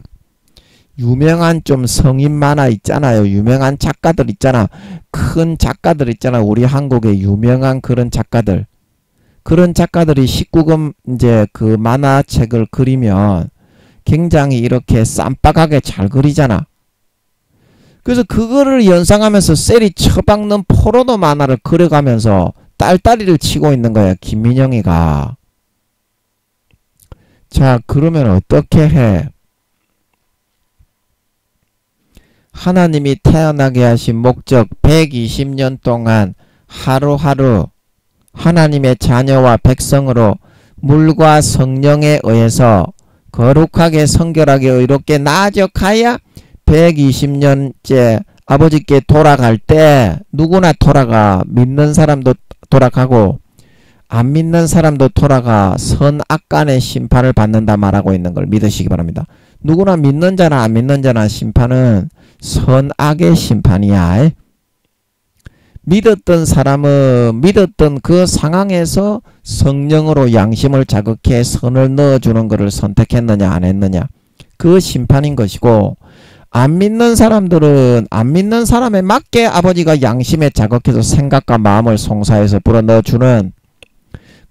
유명한 좀 성인 만화 있잖아요. 유명한 작가들 있잖아. 큰 작가들 있잖아. 우리 한국의 유명한 그런 작가들. 그런 작가들이 19금 이제 그 만화책을 그리면 굉장히 이렇게 쌈박하게 잘 그리잖아. 그래서 그거를 연상하면서 셀이 처박는 포르노 만화를 그려가면서 딸딸이를 치고 있는 거야. 김민영이가. 자, 그러면 어떻게 해? 하나님이 태어나게 하신 목적 120년 동안 하루하루 하나님의 자녀와 백성으로 물과 성령에 의해서 거룩하게 성결하게 의롭게 나아져가야 120년째 아버지께 돌아갈 때 누구나 돌아가. 믿는 사람도 돌아가고 안 믿는 사람도 돌아가 선악간의 심판을 받는다 말하고 있는 걸 믿으시기 바랍니다. 누구나 믿는 자나 안 믿는 자나 심판은 선악의 심판이야. 믿었던 사람은 믿었던 그 상황에서 성령으로 양심을 자극해 선을 넣어주는 것을 선택했느냐 안 했느냐, 그 심판인 것이고, 안 믿는 사람들은 안 믿는 사람에 맞게 아버지가 양심에 자극해서 생각과 마음을 송사해서 불어넣어주는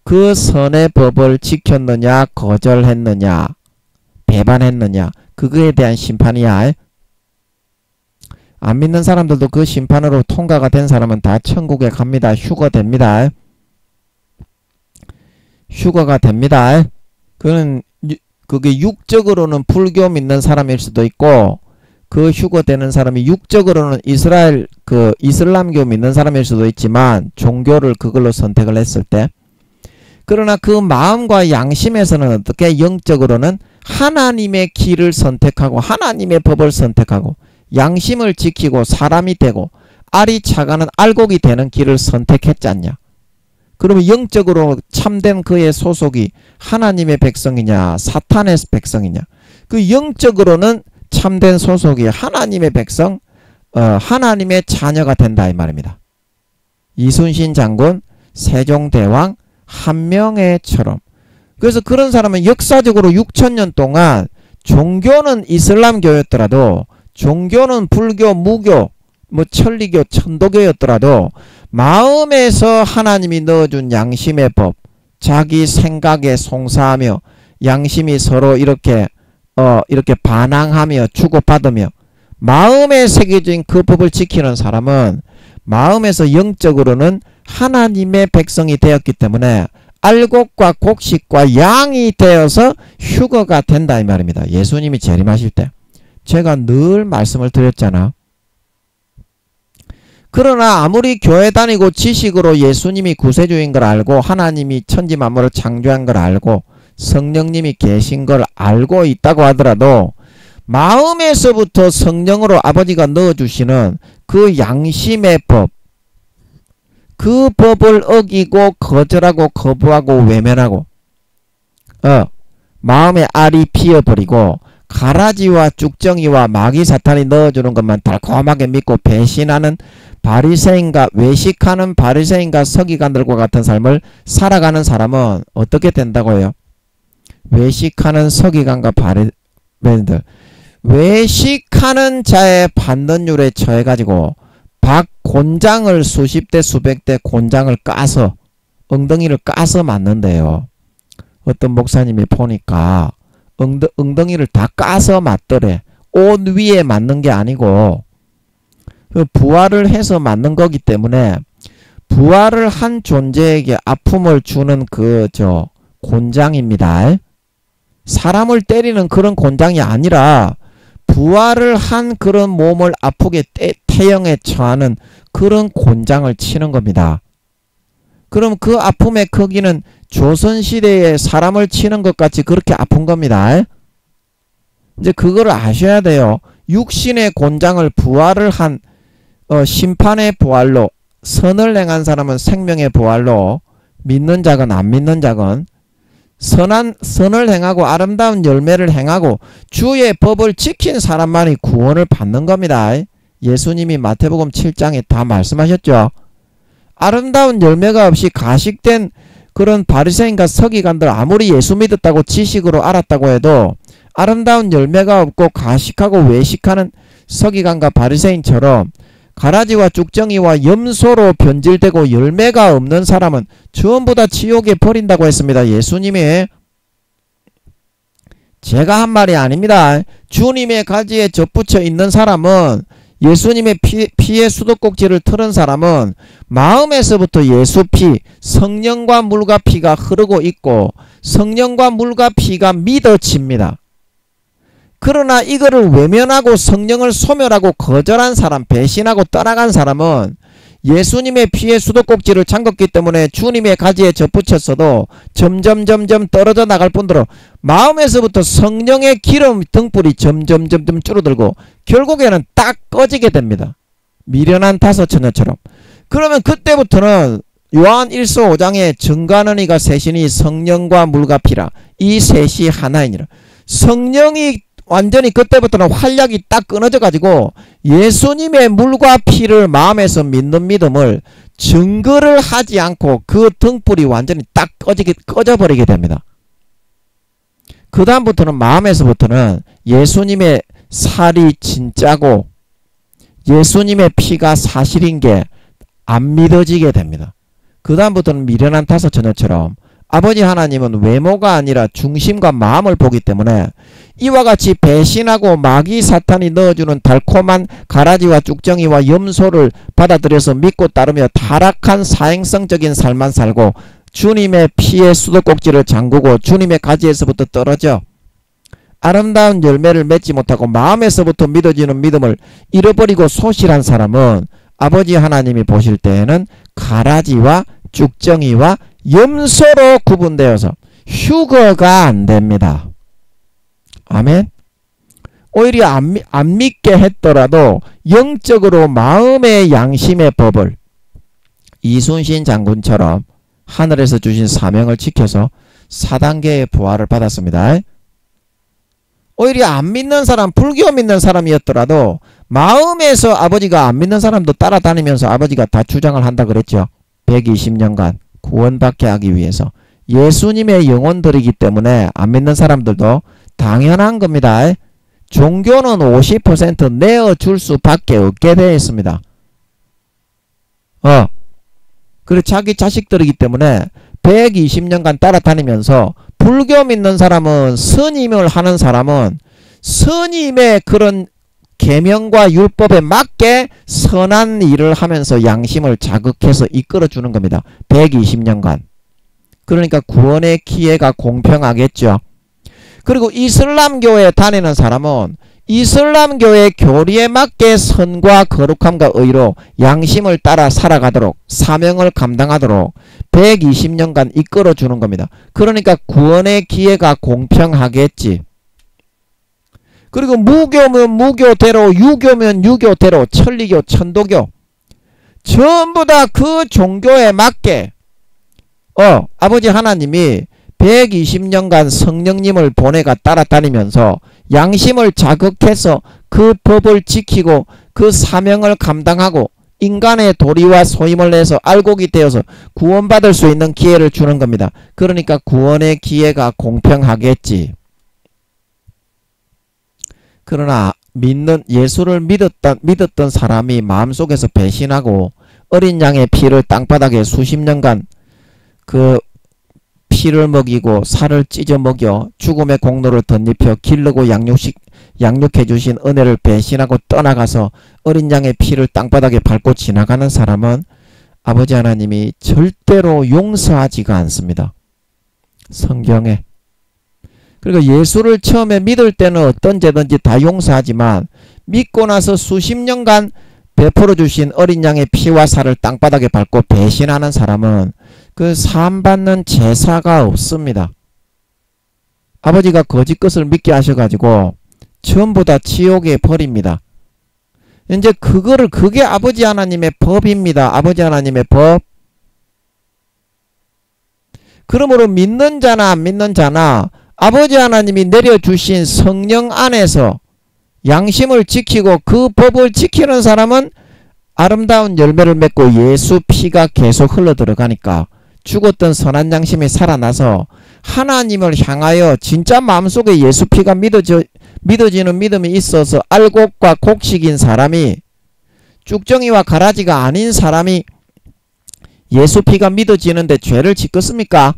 그 선의 법을 지켰느냐 거절했느냐 배반했느냐, 그거에 대한 심판이야. 안 믿는 사람들도 그 심판으로 통과가 된 사람은 다 천국에 갑니다. 휴거 됩니다. 휴거가 됩니다. 그게 육적으로는 불교 믿는 사람일 수도 있고, 그 휴거되는 사람이 육적으로는 이슬람교 믿는 사람일 수도 있지만 종교를 그걸로 선택을 했을 때, 그러나 그 마음과 양심에서는 어떻게 영적으로는 하나님의 길을 선택하고 하나님의 법을 선택하고 양심을 지키고 사람이 되고 알이 차가는 알곡이 되는 길을 선택했지 않냐. 그러면 영적으로 참된 그의 소속이 하나님의 백성이냐 사탄의 백성이냐. 그 영적으로는 참된 소속이 하나님의 백성, 하나님의 자녀가 된다 이 말입니다. 이순신 장군, 세종대왕, 한명회처럼. 그래서 그런 사람은 역사적으로 6,000년 동안 종교는 이슬람교였더라도, 종교는 불교, 무교, 뭐 천리교, 천도교였더라도 마음에서 하나님이 넣어준 양심의 법, 자기 생각에 송사하며 양심이 서로 이렇게 반항하며 주고받으며 마음에 새겨진 그 법을 지키는 사람은 마음에서 영적으로는 하나님의 백성이 되었기 때문에 알곡과 곡식과 양이 되어서 휴거가 된다 이 말입니다. 예수님이 재림하실 때 제가 늘 말씀을 드렸잖아. 그러나 아무리 교회 다니고 지식으로 예수님이 구세주인 걸 알고 하나님이 천지 만물을 창조한 걸 알고 성령님이 계신 걸 알고 있다고 하더라도 마음에서부터 성령으로 아버지가 넣어주시는 그 양심의 법, 그 법을 어기고 거절하고 거부하고 외면하고 마음의 알이 피어버리고 가라지와 쭉정이와 마귀 사탄이 넣어주는 것만 달콤하게 믿고 배신하는 바리새인과 외식하는 바리새인과 서기관들과 같은 삶을 살아가는 사람은 어떻게 된다고요? 외식하는 서기관과 바리새인들, 외식하는 자의 판단률에 처해가지고 박 곤장을 수십 대 수백 대 곤장을 까서 엉덩이를 까서 맞는데요. 어떤 목사님이 보니까 엉덩이를 다 까서 맞더래. 옷 위에 맞는 게 아니고 그 부활을 해서 맞는 거기 때문에 부활을 한 존재에게 아픔을 주는 곤장입니다. 사람을 때리는 그런 곤장이 아니라 부활을 한 그런 몸을 아프게 태형에 처하는 그런 곤장을 치는 겁니다. 그럼 그 아픔의 크기는 조선시대에 사람을 치는 것 같이 그렇게 아픈 겁니다. 이제 그거를 아셔야 돼요. 육신의 곤장을 부활을 한 심판의 부활로, 선을 행한 사람은 생명의 부활로, 믿는 자건 안 믿는 자건 선을 행하고 아름다운 열매를 행하고 주의 법을 지킨 사람만이 구원을 받는 겁니다. 예수님이 마태복음 7장에 다 말씀하셨죠. 아름다운 열매가 없이 가식된 그런 바리새인과 서기관들, 아무리 예수 믿었다고 지식으로 알았다고 해도 아름다운 열매가 없고 가식하고 외식하는 서기관과 바리새인처럼 가라지와 쭉정이와 염소로 변질되고 열매가 없는 사람은 전부 다 지옥에 버린다고 했습니다. 예수님이. 제가 한 말이 아닙니다. 주님의 가지에 접붙여 있는 사람은, 예수님의 피의 수도꼭지를 틀은 사람은 마음에서부터 예수 피, 성령과 물과 피가 흐르고 있고 성령과 물과 피가 믿어집니다. 그러나 이거를 외면하고 성령을 소멸하고 거절한 사람, 배신하고 떠나간 사람은 예수님의 피의 수도꼭지를 잠궜기 때문에 주님의 가지에 접붙였어도 점점 떨어져 나갈 뿐더러 마음에서부터 성령의 기름 등불이 점점 줄어들고 결국에는 딱 꺼지게 됩니다. 미련한 다섯 처녀처럼. 그러면 그때부터는 요한 1서 5장에 증거하는 이가 셋이니 성령과 물과 피라. 이 셋이 하나이니라. 성령이 완전히 그때부터는 활력이 딱 끊어져 가지고 예수님의 물과 피를 마음에서 믿는 믿음을 증거를 하지 않고 그 등불이 완전히 딱 꺼져버리게 됩니다. 그 다음부터는 마음에서부터는 예수님의 살이 진짜고 예수님의 피가 사실인 게 안 믿어지게 됩니다. 그 다음부터는 미련한 다섯 처녀처럼 아버지 하나님은 외모가 아니라 중심과 마음을 보기 때문에 이와 같이 배신하고 마귀 사탄이 넣어주는 달콤한 가라지와 쭉정이와 염소를 받아들여서 믿고 따르며 타락한 사행성적인 삶만 살고 주님의 피의 수도꼭지를 잠그고 주님의 가지에서부터 떨어져 아름다운 열매를 맺지 못하고 마음에서부터 믿어지는 믿음을 잃어버리고 소실한 사람은 아버지 하나님이 보실 때에는 가라지와 쭉정이와 염소로 구분되어서 휴거가 안 됩니다. 아멘. 오히려 안 믿게 했더라도 영적으로 마음의 양심의 법을 이순신 장군처럼 하늘에서 주신 사명을 지켜서 4단계의 부활을 받았습니다. 오히려 안 믿는 사람, 불교 믿는 사람이었더라도 마음에서 아버지가 안 믿는 사람도 따라다니면서 아버지가 다 주장을 한다 그랬죠. 120년간 구원받게 하기 위해서 예수님의 영혼들이기 때문에 안 믿는 사람들도 당연한 겁니다. 종교는 50% 내어줄 수밖에 없게 되어 있습니다. 그리고 자기 자식들이기 때문에 120년간 따라다니면서 불교 믿는 사람은 스님을 하는 사람은 스님의 그런 계명과 율법에 맞게 선한 일을 하면서 양심을 자극해서 이끌어주는 겁니다. 120년간. 그러니까 구원의 기회가 공평하겠죠. 그리고 이슬람교에 다니는 사람은 이슬람교의 교리에 맞게 선과 거룩함과 의로 양심을 따라 살아가도록 사명을 감당하도록 120년간 이끌어주는 겁니다. 그러니까 구원의 기회가 공평하겠지. 그리고 무교면 무교대로, 유교면 유교대로, 천리교, 천도교 전부 다 그 종교에 맞게 아버지 하나님이 120년간 성령님을 보내가 따라다니면서 양심을 자극해서 그 법을 지키고 그 사명을 감당하고 인간의 도리와 소임을 내서 알곡이 되어서 구원받을 수 있는 기회를 주는 겁니다. 그러니까 구원의 기회가 공평하겠지. 그러나 예수를 믿었던 사람이 마음속에서 배신하고 어린 양의 피를 땅바닥에 수십 년간 그 피를 먹이고 살을 찢어 먹여 죽음의 공로를 덧입혀 기르고 양육해 주신 은혜를 배신하고 떠나가서 어린 양의 피를 땅바닥에 밟고 지나가는 사람은 아버지 하나님이 절대로 용서하지가 않습니다. 성경에. 그리고 예수를 처음에 믿을 때는 어떤 죄든지 다 용서하지만 믿고 나서 수십 년간 베풀어 주신 어린 양의 피와 살을 땅바닥에 밟고 배신하는 사람은 그 사함받는 제사가 없습니다. 아버지가 거짓 것을 믿게 하셔가지고 전부 다 지옥에 버립니다. 이제 그게 아버지 하나님의 법입니다. 아버지 하나님의 법. 그러므로 믿는 자나 안 믿는 자나 아버지 하나님이 내려주신 성령 안에서 양심을 지키고 그 법을 지키는 사람은 아름다운 열매를 맺고 예수 피가 계속 흘러 들어가니까 죽었던 선한 양심이 살아나서 하나님을 향하여 진짜 마음속에 예수 피가 믿어지는 믿음이 있어서 알곡과 곡식인 사람이 쭉정이와 가라지가 아닌 사람이 예수 피가 믿어지는데 죄를 짓겠습니까?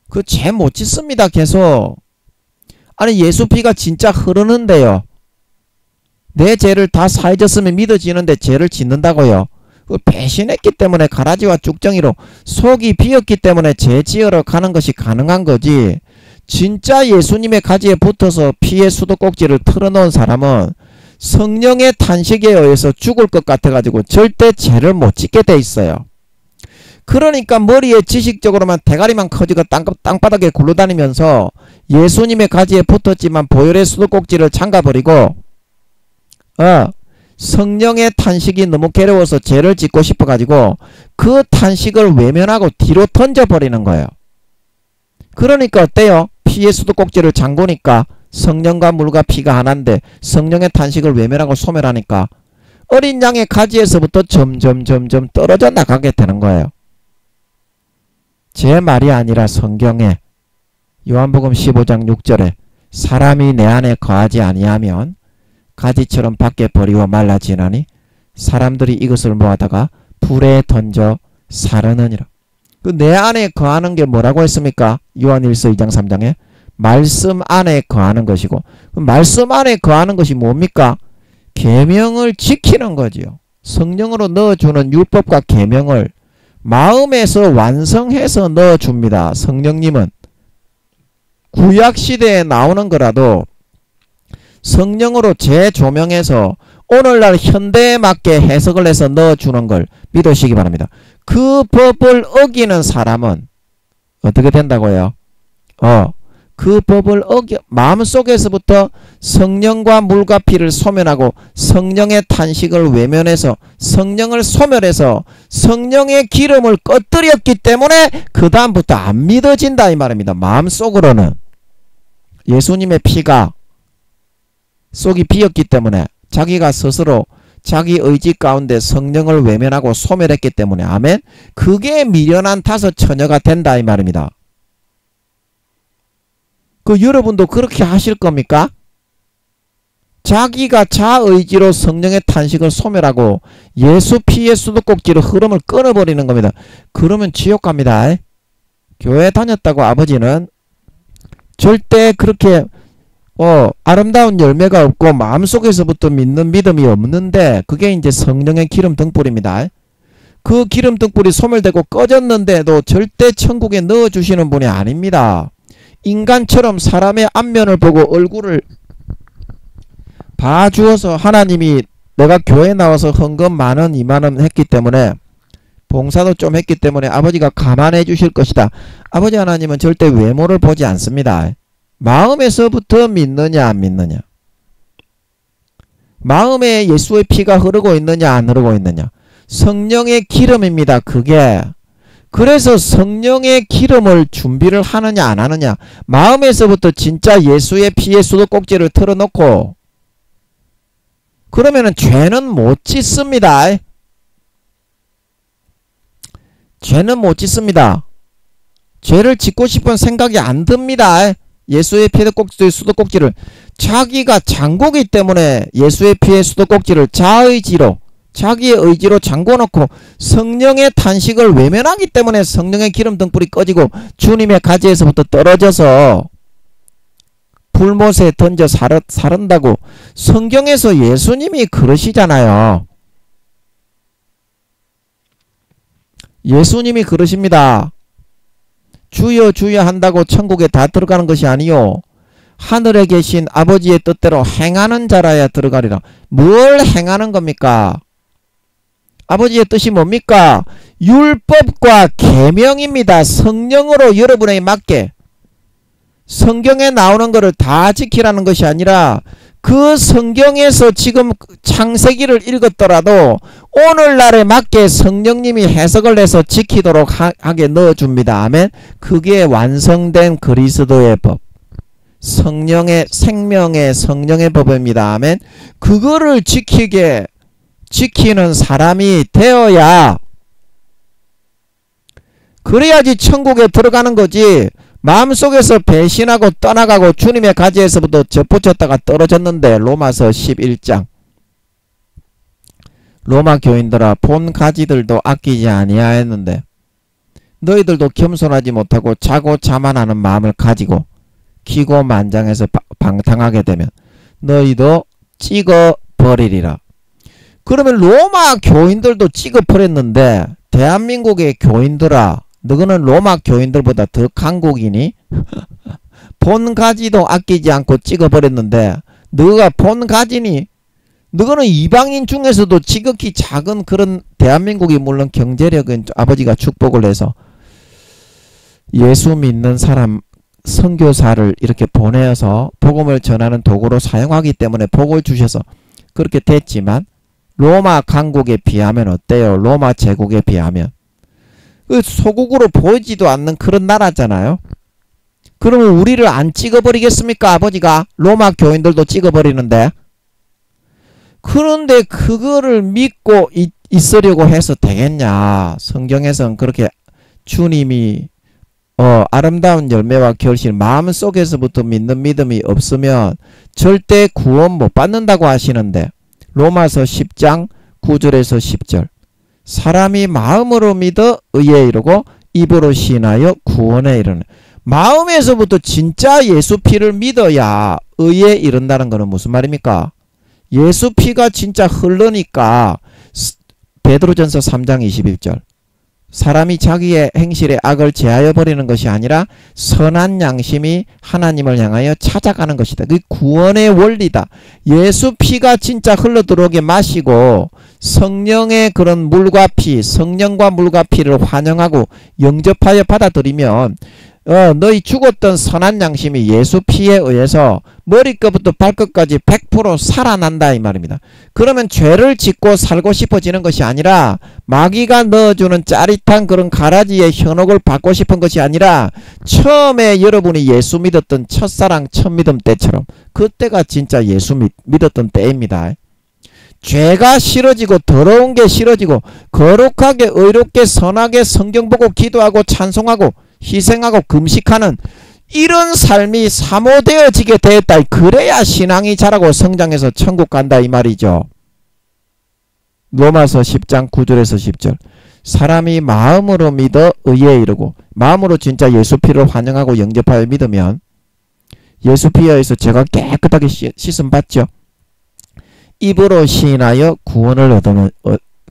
그 죄 못 짓습니다. 계속. 아니 예수 피가 진짜 흐르는데요. 내 죄를 다 사해졌으면 믿어지는데 죄를 짓는다고요. 그 배신했기 때문에 가라지와 쭉정이로 속이 비었기 때문에 죄 지으러 가는 것이 가능한 거지. 진짜 예수님의 가지에 붙어서 피의 수도꼭지를 틀어놓은 사람은 성령의 탄식에 의해서 죽을 것 같아가지고 절대 죄를 못 짓게 돼 있어요. 그러니까 머리에 지식적으로만 대가리만 커지고 땅바닥에 굴러다니면서 예수님의 가지에 붙었지만 보혈의 수도꼭지를 잠가버리고 성령의 탄식이 너무 괴로워서 죄를 짓고 싶어가지고 그 탄식을 외면하고 뒤로 던져버리는 거예요. 그러니까 어때요? 피의 수도꼭지를 잠그니까 성령과 물과 피가 하나인데 성령의 탄식을 외면하고 소멸하니까 어린 양의 가지에서부터 점점 떨어져 나가게 되는 거예요. 제 말이 아니라 성경에 요한복음 15장 6절에 사람이 내 안에 거하지 아니하면 가지처럼 밖에 버리고 말라지나니 사람들이 이것을 모아다가 불에 던져 사르느니라. 그 내 안에 거하는 게 뭐라고 했습니까? 요한일서 2장 3장에 말씀 안에 거하는 것이고 그 말씀 안에 거하는 것이 뭡니까? 계명을 지키는 거지요. 성령으로 넣어주는 율법과 계명을 마음에서 완성해서 넣어줍니다. 성령님은 구약시대에 나오는 거라도 성령으로 재조명해서 오늘날 현대에 맞게 해석을 해서 넣어주는 걸 믿으시기 바랍니다. 그 법을 어기는 사람은 어떻게 된다고요? 그 법을 마음속에서부터 성령과 물과 피를 소멸하고 성령의 탄식을 외면해서 성령을 소멸해서 성령의 기름을 꺼뜨렸기 때문에 그 다음부터 안 믿어진다 이 말입니다. 마음속으로는 예수님의 피가 속이 비었기 때문에 자기가 스스로 자기 의지 가운데 성령을 외면하고 소멸했기 때문에 아멘. 그게 미련한 다섯 처녀가 된다 이 말입니다. 그 여러분도 그렇게 하실 겁니까? 자기가 자의지로 성령의 탄식을 소멸하고 예수 피의 수도꼭지로 흐름을 끊어버리는 겁니다. 그러면 지옥 갑니다. 교회 다녔다고 아버지는 절대 그렇게 아름다운 열매가 없고 마음속에서부터 믿는 믿음이 없는데 그게 이제 성령의 기름 등불입니다. 그 기름 등불이 소멸되고 꺼졌는데도 절대 천국에 넣어주시는 분이 아닙니다. 인간처럼 사람의 안면을 보고 얼굴을 봐주어서 하나님이 내가 교회 나와서 헌금 10,000원 20,000원 했기 때문에 봉사도 좀 했기 때문에 아버지가 감안해 주실 것이다. 아버지 하나님은 절대 외모를 보지 않습니다. 마음에서부터 믿느냐 안 믿느냐, 마음에 예수의 피가 흐르고 있느냐 안 흐르고 있느냐, 성령의 기름입니다. 그래서 성령의 기름을 준비를 하느냐 안 하느냐. 마음에서부터 진짜 예수의 피의 수도꼭지를 틀어놓고 그러면은 죄는 못 짓습니다. 죄는 못 짓습니다. 죄를 짓고 싶은 생각이 안 듭니다. 예수의 피의 수도꼭지를 자기가 잠그기 때문에 예수의 피의 수도꼭지를 자기의 의지로 잠궈놓고 성령의 탄식을 외면하기 때문에 성령의 기름 등불이 꺼지고 주님의 가지에서부터 떨어져서 불못에 던져 사른다고 성경에서 예수님이 그러시잖아요. 예수님이 그러십니다. 주여 주여 한다고 천국에 다 들어가는 것이 아니요 하늘에 계신 아버지의 뜻대로 행하는 자라야 들어가리라. 뭘 행하는 겁니까? 아버지의 뜻이 뭡니까? 율법과 계명입니다. 성령으로 여러분에게 맞게 성경에 나오는 것을 다 지키라는 것이 아니라 그 성경에서 지금 창세기를 읽었더라도 오늘날에 맞게 성령님이 해석을 해서 지키도록 하게 넣어줍니다. 아멘. 그게 완성된 그리스도의 법. 성령의 생명의 성령의 법입니다. 아멘. 그거를 지키는 사람이 되어야 그래야지 천국에 들어가는 거지. 마음속에서 배신하고 떠나가고 주님의 가지에서부터 접붙였다가 떨어졌는데 로마서 11장 로마 교인들아 본 가지들도 아끼지 아니하였는데 너희들도 겸손하지 못하고 자고 자만하는 마음을 가지고 기고만장해서 방탕하게 되면 너희도 찍어버리리라. 그러면 로마 교인들도 찍어버렸는데 대한민국의 교인들아 너희는 로마 교인들보다 더 강국이니? 본 가지도 아끼지 않고 찍어버렸는데 너희가 본 가지니? 너희는 이방인 중에서도 지극히 작은 그런 대한민국이 물론 경제력은 아버지가 축복을 해서 예수 믿는 사람 선교사를 이렇게 보내어서 복음을 전하는 도구로 사용하기 때문에 복을 주셔서 그렇게 됐지만 로마 강국에 비하면 어때요? 로마 제국에 비하면 그 소국으로 보이지도 않는 그런 나라잖아요. 그러면 우리를 안 찍어버리겠습니까? 아버지가 로마 교인들도 찍어버리는데. 그런데 그거를 믿고 있으려고 해서 되겠냐. 성경에서는 그렇게 주님이 아름다운 열매와 결실 마음속에서부터 믿는 믿음이 없으면 절대 구원 못 받는다고 하시는데 로마서 10장 9절에서 10절 사람이 마음으로 믿어 의에 이르고 입으로 시인하여 구원에 이르는. 마음에서부터 진짜 예수 피를 믿어야 의에 이른다는 것은 무슨 말입니까? 예수 피가 진짜 흐르니까 베드로전서 3장 21절 사람이 자기의 행실에 악을 제하여 버리는 것이 아니라 선한 양심이 하나님을 향하여 찾아가는 것이다. 그 구원의 원리다. 예수 피가 진짜 흘러들어오게 마시고 성령의 그런 물과 피, 성령과 물과 피를 환영하고 영접하여 받아들이면 너희 죽었던 선한 양심이 예수 피에 의해서 머리끝부터 발끝까지 100% 살아난다 이 말입니다. 그러면 죄를 짓고 살고 싶어지는 것이 아니라 마귀가 넣어주는 짜릿한 그런 가라지의 현혹을 받고 싶은 것이 아니라 처음에 여러분이 예수 믿었던 첫사랑 첫믿음 때처럼 그때가 진짜 예수 믿었던 때입니다. 죄가 싫어지고 더러운 게 싫어지고 거룩하게 의롭게 선하게 성경 보고 기도하고 찬송하고 희생하고 금식하는 이런 삶이 사모되어지게 되었다. 그래야 신앙이 자라고 성장해서 천국 간다 이 말이죠. 로마서 10장 9절에서 10절 사람이 마음으로 믿어 의에 이르고 마음으로 진짜 예수 피를 환영하고 영접하여 믿으면 예수 피에 의해서 죄가 깨끗하게 씻음 받죠. 입으로 시인하여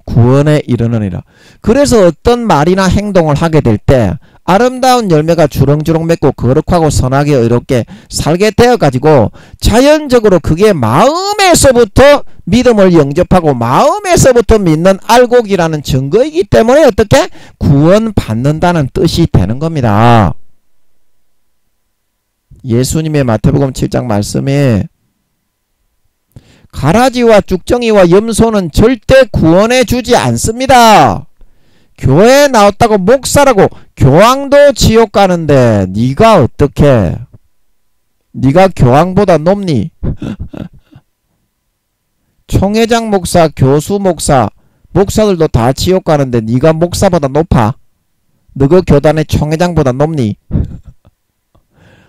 구원에 이르느니라. 그래서 어떤 말이나 행동을 하게 될 때 아름다운 열매가 주렁주렁 맺고 거룩하고 선하게 의롭게 살게 되어가지고 자연적으로 그게 마음에서부터 믿음을 영접하고 마음에서부터 믿는 알곡이라는 증거이기 때문에 어떻게 구원받는다는 뜻이 되는 겁니다. 예수님의 마태복음 7장 말씀에 가라지와 쭉정이와 염소는 절대 구원해 주지 않습니다. 교회에 나왔다고 목사라고 교황도 지옥 가는데 네가 어떻게? 네가 교황보다 높니? 총회장 목사, 교수 목사, 목사들도 다 지옥 가는데 네가 목사보다 높아? 너그 교단의 총회장보다 높니?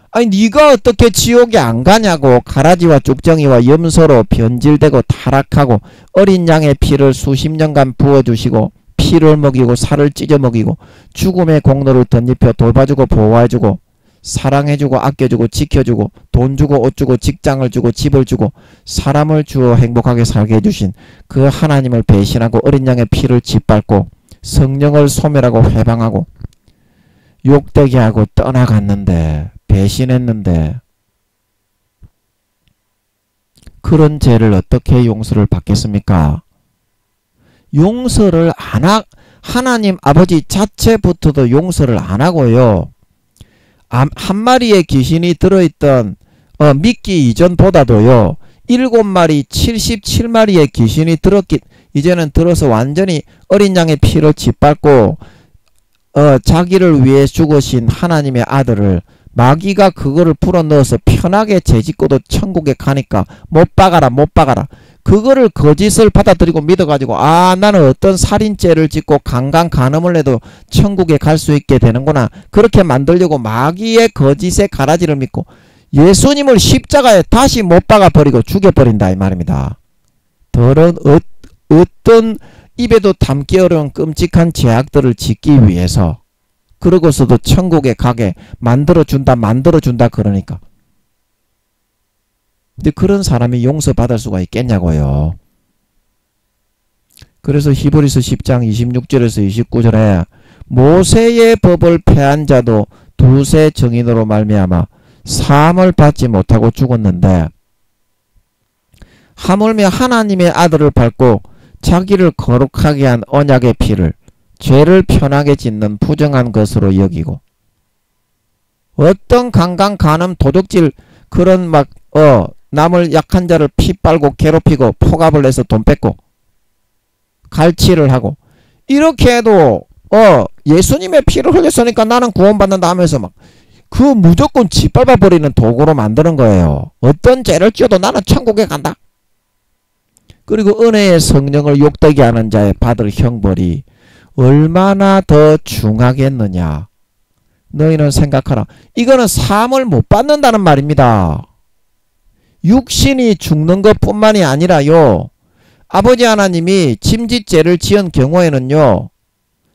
아니 네가 어떻게 지옥에 안 가냐고. 가라지와 쭉정이와 염소로 변질되고 타락하고 어린 양의 피를 수십 년간 부어주시고 피를 먹이고 살을 찢어 먹이고 죽음의 공로를 덧입혀 돌봐주고 보호해주고 사랑해주고 아껴주고 지켜주고 돈 주고 옷 주고 직장을 주고 집을 주고 사람을 주어 행복하게 살게 해주신 그 하나님을 배신하고 어린 양의 피를 짓밟고 성령을 소멸하고 회방하고 욕되게 하고 떠나갔는데 배신했는데 그런 죄를 어떻게 용서를 받겠습니까? 용서를 하나님 아버지 자체부터도 용서를 안 하고요. 한 마리의 귀신이 들어있던 미끼 이전보다도요. 7마리 77마리의 귀신이 이제는 들어서 완전히 어린 양의 피를 짓밟고 자기를 위해 죽으신 하나님의 아들을 마귀가 그거를 불어넣어서 편하게 죄짓고도 천국에 가니까 못 박아라 못 박아라. 그거를 거짓을 받아들이고 믿어가지고 나는 어떤 살인죄를 짓고 강간간음을 해도 천국에 갈 수 있게 되는구나. 그렇게 만들려고 마귀의 거짓의 가라지를 믿고 예수님을 십자가에 다시 못 박아버리고 죽여버린다 이 말입니다. 더러운 어떤 입에도 담기 어려운 끔찍한 죄악들을 짓기 위해서 그러고서도 천국에 가게 만들어준다 그러니까. 근데 그런 사람이 용서받을 수가 있겠냐고요. 그래서 히브리서 10장 26절에서 29절에 모세의 법을 폐한 자도 두세 증인으로 말미암아 사함을 받지 못하고 죽었는데 하물며 하나님의 아들을 밟고 자기를 거룩하게 한 언약의 피를 죄를 편하게 짓는 부정한 것으로 여기고 어떤 강간 간음 도둑질 그런 남을 약한 자를 피 빨고 괴롭히고 포갑을 내서 돈 뺏고 갈취를 하고 이렇게 해도 예수님의 피를 흘렸으니까 나는 구원받는다 하면서 막 그 무조건 짓밟아 버리는 도구로 만드는 거예요. 어떤 죄를 지어도 나는 천국에 간다. 그리고 은혜의 성령을 욕되게 하는 자에 받을 형벌이 얼마나 더 중하겠느냐. 너희는 생각하라. 이거는 사함을 못 받는다는 말입니다. 육신이 죽는 것뿐만이 아니라요. 아버지 하나님이 침짓죄를 지은 경우에는요.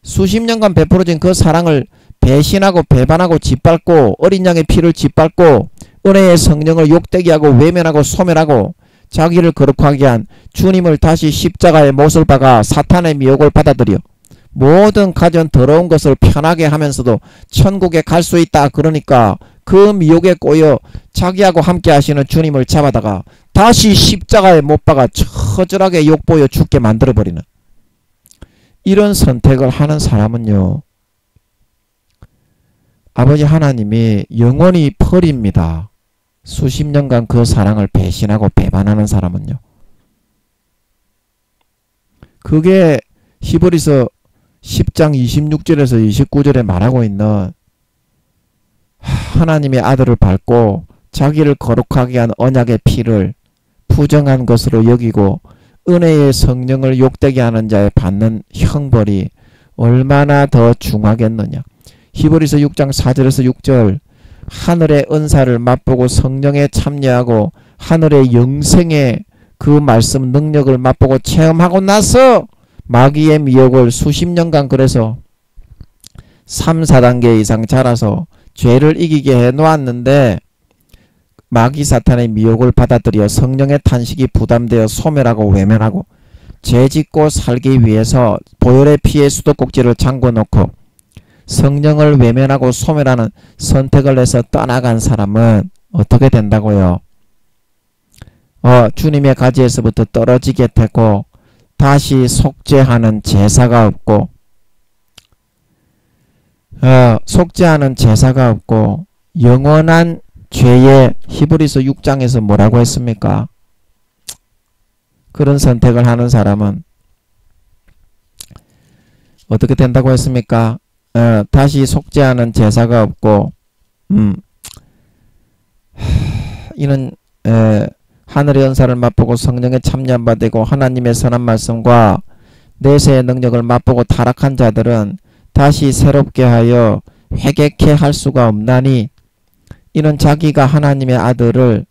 수십 년간 베풀어진 그 사랑을 배신하고 배반하고 짓밟고 어린 양의 피를 짓밟고 은혜의 성령을 욕되게 하고 외면하고 소멸하고 자기를 거룩하게 한 주님을 다시 십자가에 못을 박아 사탄의 미혹을 받아들여 모든 가전 더러운 것을 편하게 하면서도 천국에 갈 수 있다. 그러니까 그 미혹에 꼬여 자기하고 함께 하시는 주님을 잡아다가 다시 십자가에 못 박아 처절하게 욕보여 죽게 만들어버리는 이런 선택을 하는 사람은요. 아버지 하나님이 영원히 버립니다. 수십 년간 그 사랑을 배신하고 배반하는 사람은요. 그게 히브리서 10장 26절에서 29절에 말하고 있는 하나님의 아들을 밟고 자기를 거룩하게 한 언약의 피를 부정한 것으로 여기고 은혜의 성령을 욕되게 하는 자에 받는 형벌이 얼마나 더 중하겠느냐. 히브리서 6장 4절에서 6절 하늘의 은사를 맛보고 성령에 참여하고 하늘의 영생의 그 말씀 능력을 맛보고 체험하고 나서 마귀의 미혹을 수십 년간 그래서 3, 4단계 이상 자라서 죄를 이기게 해놓았는데 마귀 사탄의 미혹을 받아들여 성령의 탄식이 부담되어 소멸하고 외면하고 죄짓고 살기 위해서 보혈의 피의 수도꼭지를 잠궈놓고 성령을 외면하고 소멸하는 선택을 해서 떠나간 사람은 어떻게 된다고요? 주님의 가지에서부터 떨어지게 되고 다시 속죄하는 제사가 없고 속죄하는 제사가 없고 영원한 죄의 히브리서 6장에서 뭐라고 했습니까? 그런 선택을 하는 사람은 어떻게 된다고 했습니까? 다시 속죄하는 제사가 없고 이는 하늘의 은사를 맛보고 성령에 참여한 바 되고 하나님의 선한 말씀과 내세의 능력을 맛보고 타락한 자들은 다시 새롭게 하여 회개케 할 수가 없나니 이는 자기가 하나님의 아들을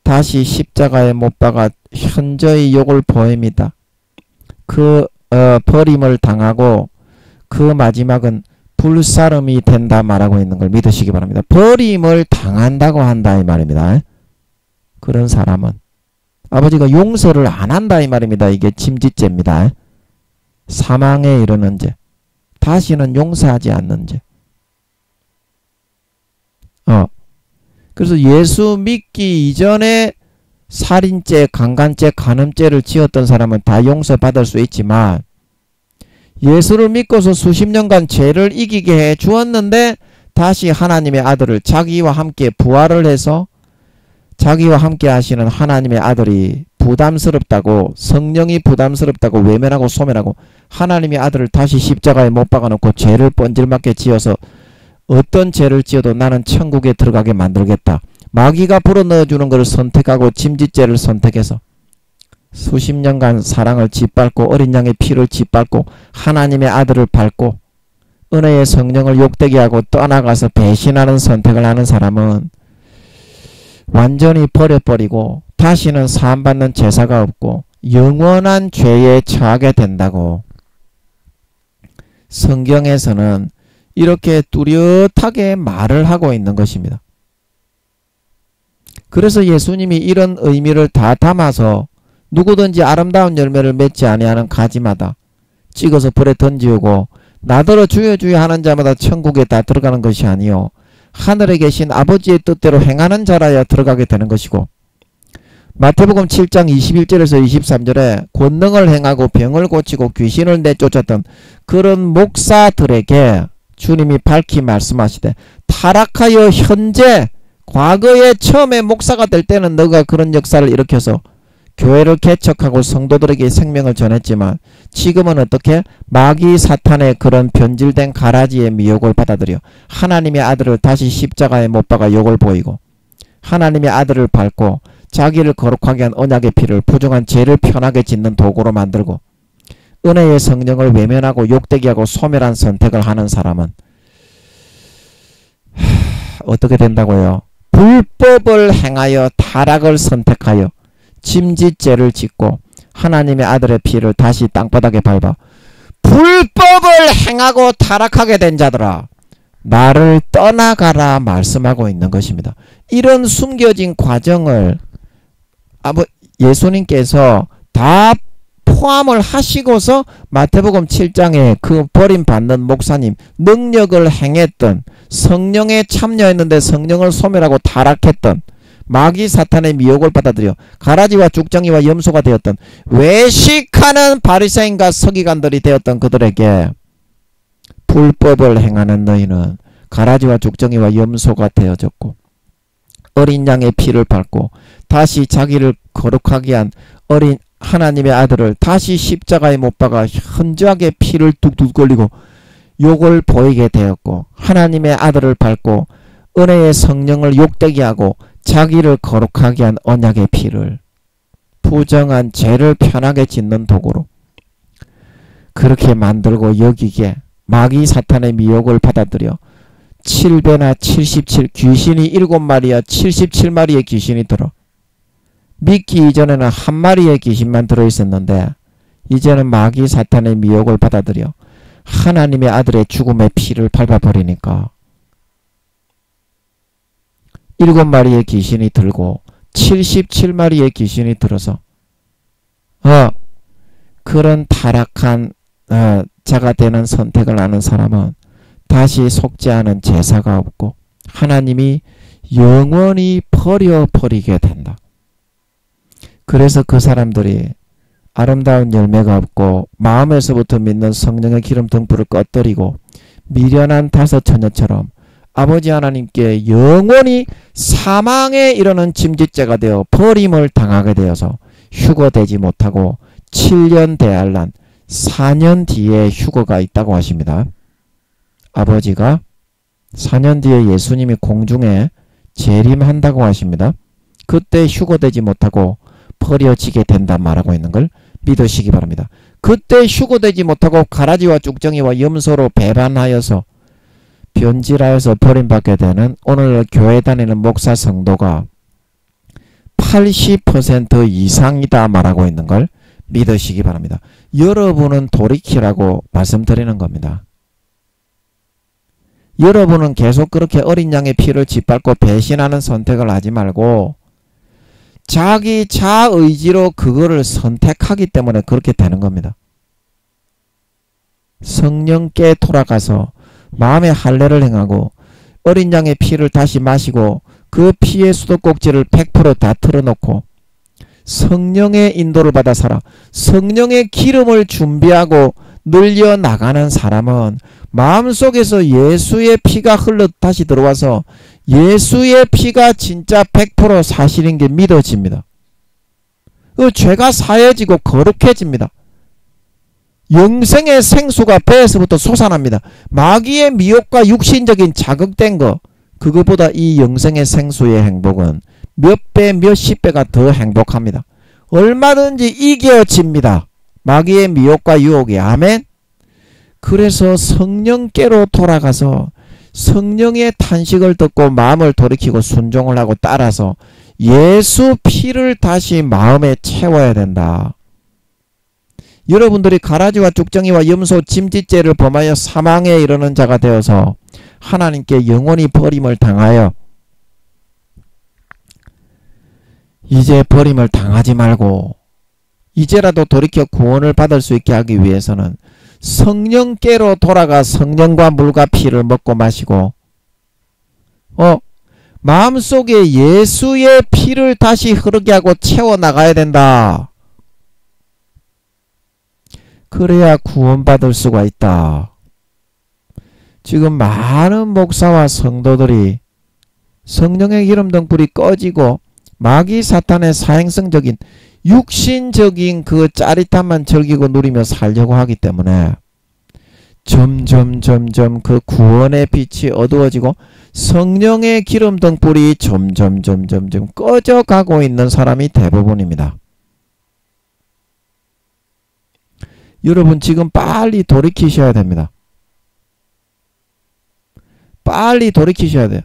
다시 십자가에 못 박아 현저히 욕을 보입니다. 그 버림을 당하고 그 마지막은 불사름이 된다 말하고 있는 걸 믿으시기 바랍니다. 버림을 당한다고 한다 이 말입니다. 그런 사람은 아버지가 용서를 안 한다 이 말입니다. 이게 침짓죄입니다. 사망에 이르는 죄, 다시는 용서하지 않는 죄. 그래서 예수 믿기 이전에 살인죄, 강간죄, 간음죄를 지었던 사람은 다 용서받을 수 있지만 예수를 믿고서 수십 년간 죄를 이기게 해 주었는데 다시 하나님의 아들을 자기와 함께 부활을 해서 자기와 함께 하시는 하나님의 아들이 부담스럽다고, 성령이 부담스럽다고 외면하고 소멸하고 하나님의 아들을 다시 십자가에 못 박아놓고 죄를 번질맞게 지어서 어떤 죄를 지어도 나는 천국에 들어가게 만들겠다. 마귀가 불어넣어주는 것을 선택하고 침짓죄를 선택해서 수십 년간 사랑을 짓밟고 어린 양의 피를 짓밟고 하나님의 아들을 밟고 은혜의 성령을 욕되게 하고 떠나가서 배신하는 선택을 하는 사람은 완전히 버려버리고 다시는 사함받는 제사가 없고 영원한 죄에 처하게 된다고 성경에서는 이렇게 뚜렷하게 말을 하고 있는 것입니다. 그래서 예수님이 이런 의미를 다 담아서 누구든지 아름다운 열매를 맺지 아니하는 가지마다 찍어서 불에 던지우고 나더러 주여 주여 하는 자마다 천국에 다 들어가는 것이 아니요 하늘에 계신 아버지의 뜻대로 행하는 자라야 들어가게 되는 것이고, 마태복음 7장 21절에서 23절에 권능을 행하고 병을 고치고 귀신을 내쫓았던 그런 목사들에게 주님이 밝히 말씀하시되 타락하여 현재 과거에 처음에 목사가 될 때는 너가 그런 역사를 일으켜서 교회를 개척하고 성도들에게 생명을 전했지만 지금은 어떻게 마귀 사탄의 그런 변질된 가라지의 미혹을 받아들여 하나님의 아들을 다시 십자가에 못 박아 욕을 보이고 하나님의 아들을 밟고 자기를 거룩하게 한 언약의 피를 부정한 죄를 편하게 짓는 도구로 만들고 은혜의 성령을 외면하고 욕되게 하고 소멸한 선택을 하는 사람은 어떻게 된다고요? 불법을 행하여 타락을 선택하여 침짓죄를 짓고 하나님의 아들의 피를 다시 땅바닥에 밟아 불법을 행하고 타락하게 된 자들아 나를 떠나가라 말씀하고 있는 것입니다. 이런 숨겨진 과정을 예수님께서 다 포함을 하시고서 마태복음 7장에 그 버림받는 목사님 능력을 행했던 성령에 참여했는데 성령을 소멸하고 타락했던 마귀 사탄의 미혹을 받아들여 가라지와 죽정이와 염소가 되었던 외식하는 바리새인과 서기관들이 되었던 그들에게 불법을 행하는 너희는 가라지와 죽정이와 염소가 되어졌고 어린 양의 피를 밟고 다시 자기를 거룩하게 한 어린 하나님의 아들을 다시 십자가에 못 박아 현저하게 피를 뚝뚝 걸리고 욕을 보이게 되었고 하나님의 아들을 밟고 은혜의 성령을 욕되게 하고 자기를 거룩하게 한 언약의 피를 부정한 죄를 편하게 짓는 도구로 그렇게 만들고 여기게 마귀 사탄의 미혹을 받아들여 7배나 77 귀신이 7마리야 77마리의 귀신이 들어 믿기 이전에는 한 마리의 귀신만 들어있었는데 이제는 마귀 사탄의 미혹을 받아들여 하나님의 아들의 죽음의 피를 밟아버리니까 7마리의 귀신이 들고 77마리의 귀신이 들어서 그런 타락한 자가 되는 선택을 하는 사람은 다시 속죄하는 제사가 없고 하나님이 영원히 버려버리게 된다. 그래서 그 사람들이 아름다운 열매가 없고 마음에서부터 믿는 성령의 기름 등불을 꺼뜨리고 미련한 다섯 처녀처럼 아버지 하나님께 영원히 사망에 이르는 짐짓죄가 되어 버림을 당하게 되어서 휴거되지 못하고 7년 대환란 4년 뒤에 휴거가 있다고 하십니다. 아버지가 4년 뒤에 예수님이 공중에 재림한다고 하십니다. 그때 휴거되지 못하고 버려지게 된다 말하고 있는 걸 믿으시기 바랍니다. 그때 휴거되지 못하고 가라지와 쭉정이와 염소로 배반하여서 변질하여서 버림받게 되는 오늘 교회 다니는 목사 성도가 80% 이상이다 말하고 있는 걸 믿으시기 바랍니다. 여러분은 돌이키라고 말씀드리는 겁니다. 여러분은 계속 그렇게 어린 양의 피를 짓밟고 배신하는 선택을 하지 말고 자기 자의지로 그거를 선택하기 때문에 그렇게 되는 겁니다. 성령께 돌아가서 마음의 할례를 행하고 어린 양의 피를 다시 마시고 그 피의 수도꼭지를 100% 다 틀어놓고 성령의 인도를 받아 살아 성령의 기름을 준비하고 늘려나가는 사람은 마음속에서 예수의 피가 흘러 다시 들어와서 예수의 피가 진짜 100% 사실인 게 믿어집니다. 그 죄가 사해지고 거룩해집니다. 영생의 생수가 배에서부터 솟아납니다. 마귀의 미혹과 육신적인 자극된 거 그것보다 이 영생의 생수의 행복은 몇 배, 몇십 배가 더 행복합니다. 얼마든지 이겨집니다. 마귀의 미혹과 유혹이. 아멘. 그래서 성령께로 돌아가서 성령의 탄식을 듣고 마음을 돌이키고 순종을 하고 따라서 예수 피를 다시 마음에 채워야 된다. 여러분들이 가라지와 쭉정이와 염소 짐짓죄를 범하여 사망에 이르는 자가 되어서 하나님께 영원히 버림을 당하여 이제 버림을 당하지 말고 이제라도 돌이켜 구원을 받을 수 있게 하기 위해서는 성령께로 돌아가 성령과 물과 피를 먹고 마시고 마음속에 예수의 피를 다시 흐르게 하고 채워나가야 된다. 그래야 구원받을 수가 있다. 지금 많은 목사와 성도들이 성령의 기름 등불이 꺼지고 마귀 사탄의 사행성적인 육신적인 그 짜릿함만 즐기고 누리며 살려고 하기 때문에 점점 그 구원의 빛이 어두워지고 성령의 기름 등불이 점점 꺼져가고 있는 사람이 대부분입니다. 여러분 지금 빨리 돌이키셔야 됩니다. 빨리 돌이키셔야 돼요.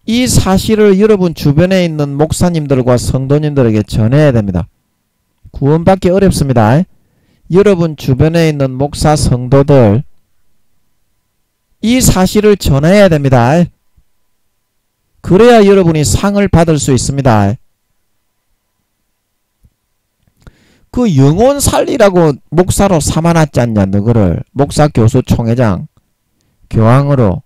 이 사실을 여러분 주변에 있는 목사님들과 성도님들에게 전해야 됩니다. 구원받기 어렵습니다. 여러분 주변에 있는 목사 성도들 이 사실을 전해야 됩니다. 그래야 여러분이 상을 받을 수 있습니다. 그 영혼 살리라고 목사로 삼아놨지 않냐 너거를. 목사 교수 총회장 교황으로.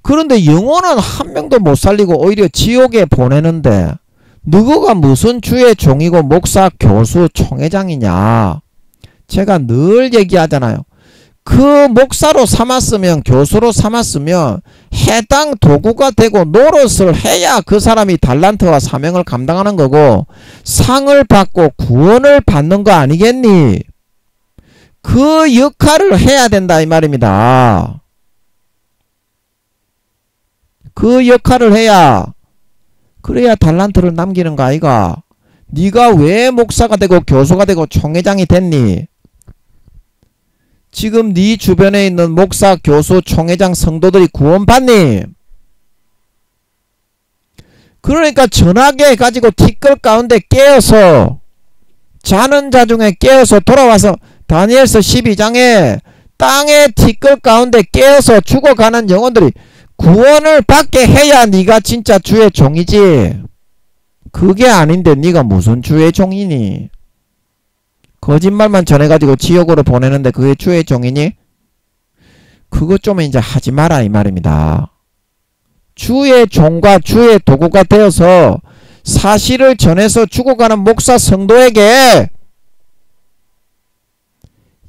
그런데 영혼은 한 명도 못 살리고 오히려 지옥에 보내는데 너가 무슨 주의 종이고 목사 교수 총회장이냐. 제가 늘 얘기하잖아요. 그 목사로 삼았으면 교수로 삼았으면 해당 도구가 되고 노릇을 해야 그 사람이 달란트와 사명을 감당하는 거고 상을 받고 구원을 받는 거 아니겠니? 그 역할을 해야 된다 이 말입니다. 그 역할을 해야 그래야 달란트를 남기는 거 아이가? 네가 왜 목사가 되고 교수가 되고 총회장이 됐니? 지금 네 주변에 있는 목사, 교수, 총회장, 성도들이 구원받니? 그러니까 전화기 가지고 티끌 가운데 깨어서 자는 자 중에 깨어서 돌아와서 다니엘서 12장에 땅의 티끌 가운데 깨어서 죽어가는 영혼들이 구원을 받게 해야 네가 진짜 주의 종이지. 그게 아닌데 네가 무슨 주의 종이니? 거짓말만 전해가지고 지옥으로 보내는데 그게 주의 종이니? 그것 좀 이제 하지 마라 이 말입니다. 주의 종과 주의 도구가 되어서 사실을 전해서 죽어가는 목사 성도에게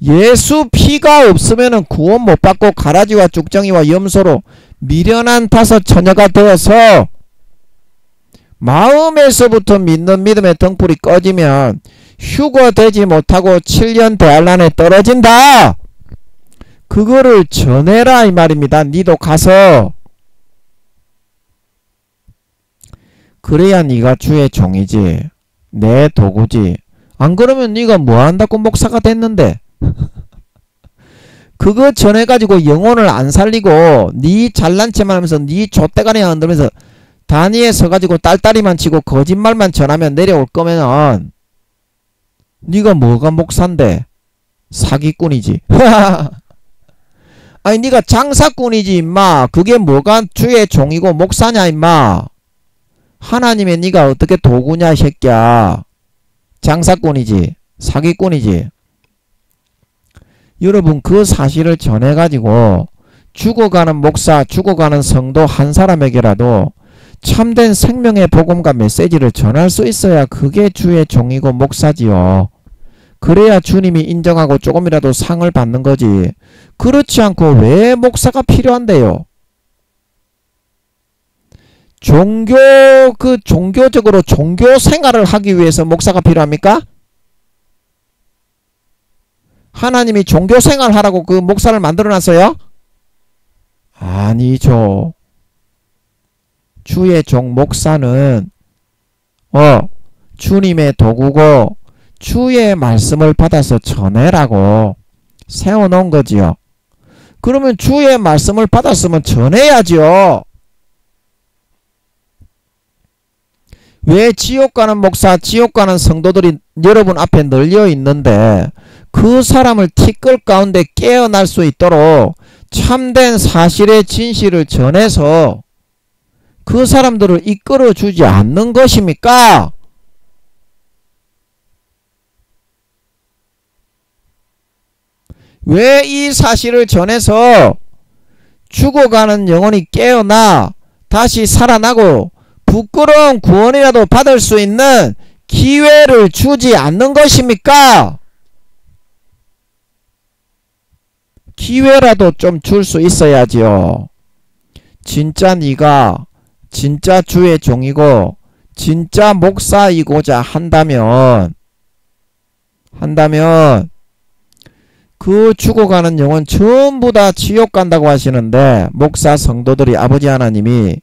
예수 피가 없으면 구원 못 받고 가라지와 쭉정이와 염소로 미련한 다섯 처녀가 되어서 마음에서부터 믿는 믿음의 등불이 꺼지면 휴거되지 못하고 7년 대환란에 떨어진다. 그거를 전해라 이 말입니다. 니도 가서. 그래야 니가 주의 종이지, 내 도구지. 안 그러면 니가 뭐한다고 목사가 됐는데. 그거 전해가지고 영혼을 안 살리고 니 잘난 체만 하면서 니 좆대가리 흔들면서 단위에 서가지고 딸딸이만 치고 거짓말만 전하면 내려올 거면은 니가 뭐가 목사인데? 사기꾼이지. 아니 니가 장사꾼이지 임마. 그게 뭐가 주의 종이고 목사냐 임마. 하나님의 니가 어떻게 도구냐 이 새끼야. 장사꾼이지, 사기꾼이지. 여러분 그 사실을 전해가지고 죽어가는 목사, 죽어가는 성도 한 사람에게라도 참된 생명의 복음과 메시지를 전할 수 있어야 그게 주의 종이고 목사지요. 그래야 주님이 인정하고 조금이라도 상을 받는 거지. 그렇지 않고 왜 목사가 필요한데요? 종교적으로 종교 생활을 하기 위해서 목사가 필요합니까? 하나님이 종교 생활 하라고 그 목사를 만들어 놨어요? 아니죠. 주의 종 목사는 주님의 도구고 주의 말씀을 받아서 전해라고 세워놓은 거지요. 그러면 주의 말씀을 받았으면 전해야지요. 왜 지옥 가는 목사, 지옥 가는 성도들이 여러분 앞에 널려 있는데 그 사람을 티끌 가운데 깨어날 수 있도록 참된 사실의 진실을 전해서 그 사람들을 이끌어 주지 않는 것입니까? 왜 이 사실을 전해서 죽어가는 영혼이 깨어나 다시 살아나고 부끄러운 구원이라도 받을 수 있는 기회를 주지 않는 것입니까? 기회라도 좀 줄 수 있어야지요. 진짜 네가 진짜 주의 종이고 진짜 목사이고자 한다면 그 죽어가는 영혼 전부 다 지옥 간다고 하시는데 목사 성도들이 아버지 하나님이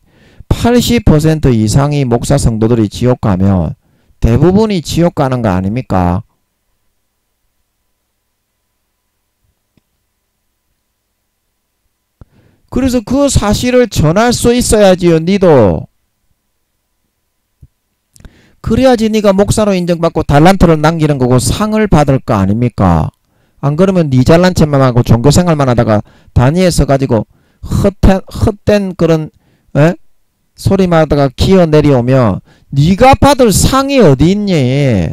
80% 이상이 목사 성도들이 지옥 가면 대부분이 지옥 가는 거 아닙니까? 그래서 그 사실을 전할 수 있어야지요. 니도. 그래야지 니가 목사로 인정받고 달란트를 남기는 거고 상을 받을 거 아닙니까? 안 그러면 니 잘난 체만 하고 종교생활만 하다가 단위에 서가지고 헛된 그런 소리만 하다가 기어 내려오면 니가 받을 상이 어디 있니?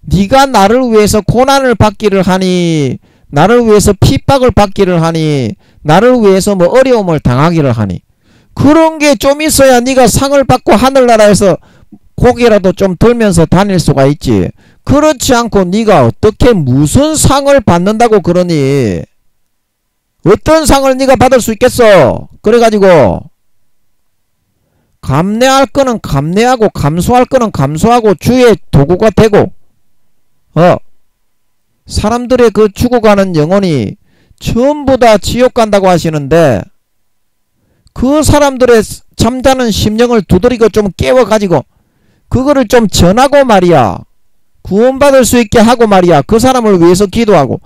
니가 나를 위해서 고난을 받기를 하니, 나를 위해서 핍박을 받기를 하니, 나를 위해서 뭐 어려움을 당하기를 하니, 그런 게 좀 있어야 니가 상을 받고 하늘나라에서 고개라도 좀 들면서 다닐 수가 있지. 그렇지 않고 니가 어떻게 무슨 상을 받는다고 그러니? 어떤 상을 니가 받을 수 있겠어? 그래가지고 감내할 거는 감내하고 감수할 거는 감수하고 주의 도구가 되고 사람들의 그 죽어가는 영혼이 전부 다 지옥 간다고 하시는데 그 사람들의 잠자는 심령을 두드리고 좀 깨워가지고 그거를 좀 전하고 말이야. 구원받을 수 있게 하고 말이야. 그 사람을 위해서 기도하고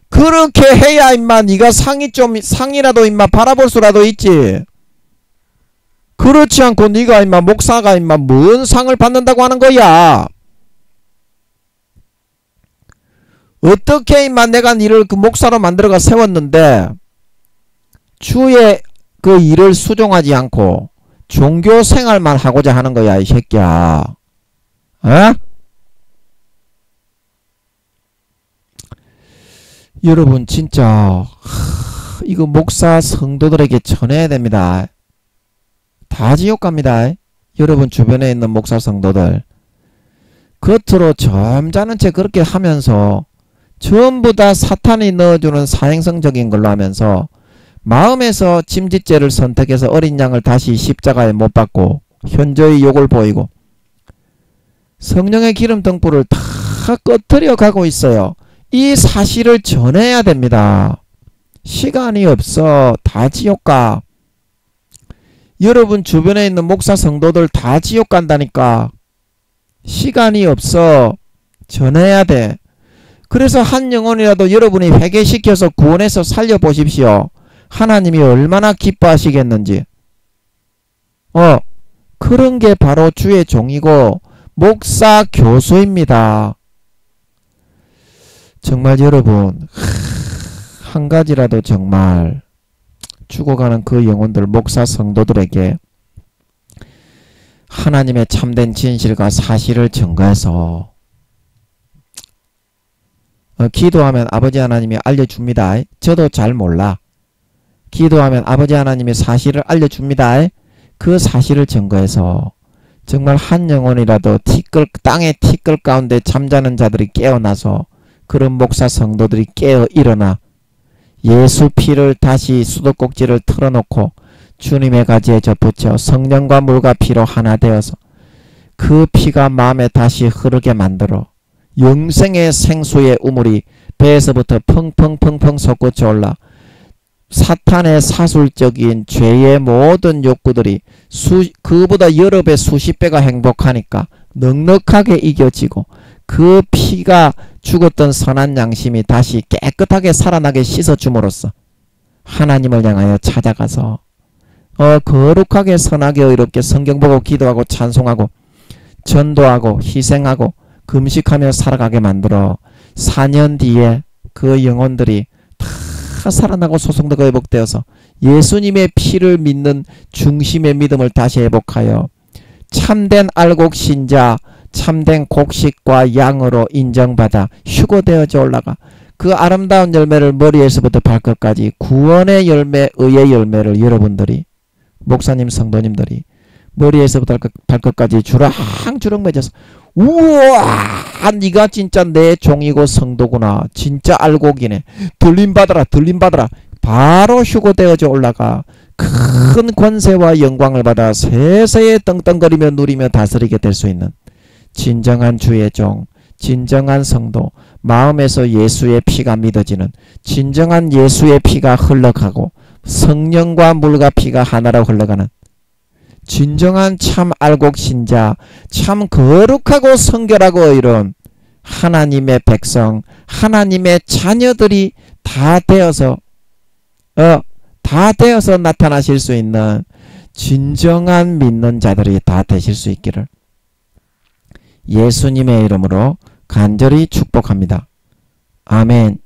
그렇게 해야 임마 니가 상이라도 임마 바라볼 수라도 있지. 그렇지 않고 니가 임마 목사가 임마 뭔 상을 받는다고 하는 거야. 어떻게 임마 내가 니를 그 목사로 만들어가 세웠는데 주의 그 일을 수종하지 않고 종교 생활만 하고자 하는 거야 이 새끼야. 여러분 진짜 이거 목사 성도들에게 전해야 됩니다. 다 지옥 갑니다. 여러분 주변에 있는 목사 성도들 겉으로 점잖은 채 그렇게 하면서 전부 다 사탄이 넣어주는 사행성적인 걸로 하면서 마음에서 짐짓죄를 선택해서 어린 양을 다시 십자가에 못 박고 현저히 욕을 보이고 성령의 기름 등불을 다 꺼뜨려 가고 있어요. 이 사실을 전해야 됩니다. 시간이 없어. 다 지옥 가. 여러분 주변에 있는 목사 성도들 다 지옥 간다니까. 시간이 없어. 전해야 돼. 그래서 한 영혼이라도 여러분이 회개시켜서 구원해서 살려보십시오. 하나님이 얼마나 기뻐하시겠는지. 그런 게 바로 주의 종이고 목사 교수입니다. 정말 여러분 한 가지라도 정말 죽어가는 그 영혼들 목사 성도들에게 하나님의 참된 진실과 사실을 증거해서 기도하면 아버지 하나님이 알려줍니다. 저도 잘 몰라. 기도하면 아버지 하나님이 사실을 알려줍니다. 그 사실을 증거해서 정말 한 영혼이라도 땅의 티끌 가운데 잠자는 자들이 깨어나서 그런 목사 성도들이 깨어 일어나 예수 피를 다시 수도꼭지를 틀어놓고 주님의 가지에 접붙여 성령과 물과 피로 하나 되어서 그 피가 마음에 다시 흐르게 만들어 영생의 생수의 우물이 배에서부터 펑펑펑펑 솟구쳐 올라 사탄의 사술적인 죄의 모든 욕구들이 그보다 여러 배 수십 배가 행복하니까 넉넉하게 이겨지고 그 피가 죽었던 선한 양심이 다시 깨끗하게 살아나게 씻어줌으로써 하나님을 향하여 찾아가서 거룩하게 선하게 의롭게 성경 보고 기도하고 찬송하고 전도하고 희생하고 금식하며 살아가게 만들어 4년 뒤에 그 영혼들이 다 살아나고 소송되고 회복되어서 예수님의 피를 믿는 중심의 믿음을 다시 회복하여 참된 알곡신자 참된 곡식과 양으로 인정받아 휴거되어져 올라가 그 아름다운 열매를 머리에서부터 발끝까지 구원의 열매, 의의 열매를 여러분들이 목사님 성도님들이 머리에서부터 발끝까지 주렁주렁 맺어서 우와 네가 진짜 내 종이고 성도구나. 진짜 알곡이네. 들림받아라 들림받아라. 바로 휴거되어져 올라가 큰 권세와 영광을 받아 세세에 떵떵거리며 누리며 다스리게 될 수 있는 진정한 주의 종, 진정한 성도, 마음에서 예수의 피가 믿어지는 진정한 예수의 피가 흘러가고 성령과 물과 피가 하나로 흘러가는 진정한 참 알곡신자, 참 거룩하고 성결하고 의로운 하나님의 백성, 하나님의 자녀들이 다 되어서 나타나실 수 있는 진정한 믿는 자들이 다 되실 수 있기를 예수님의 이름으로 간절히 축복합니다. 아멘.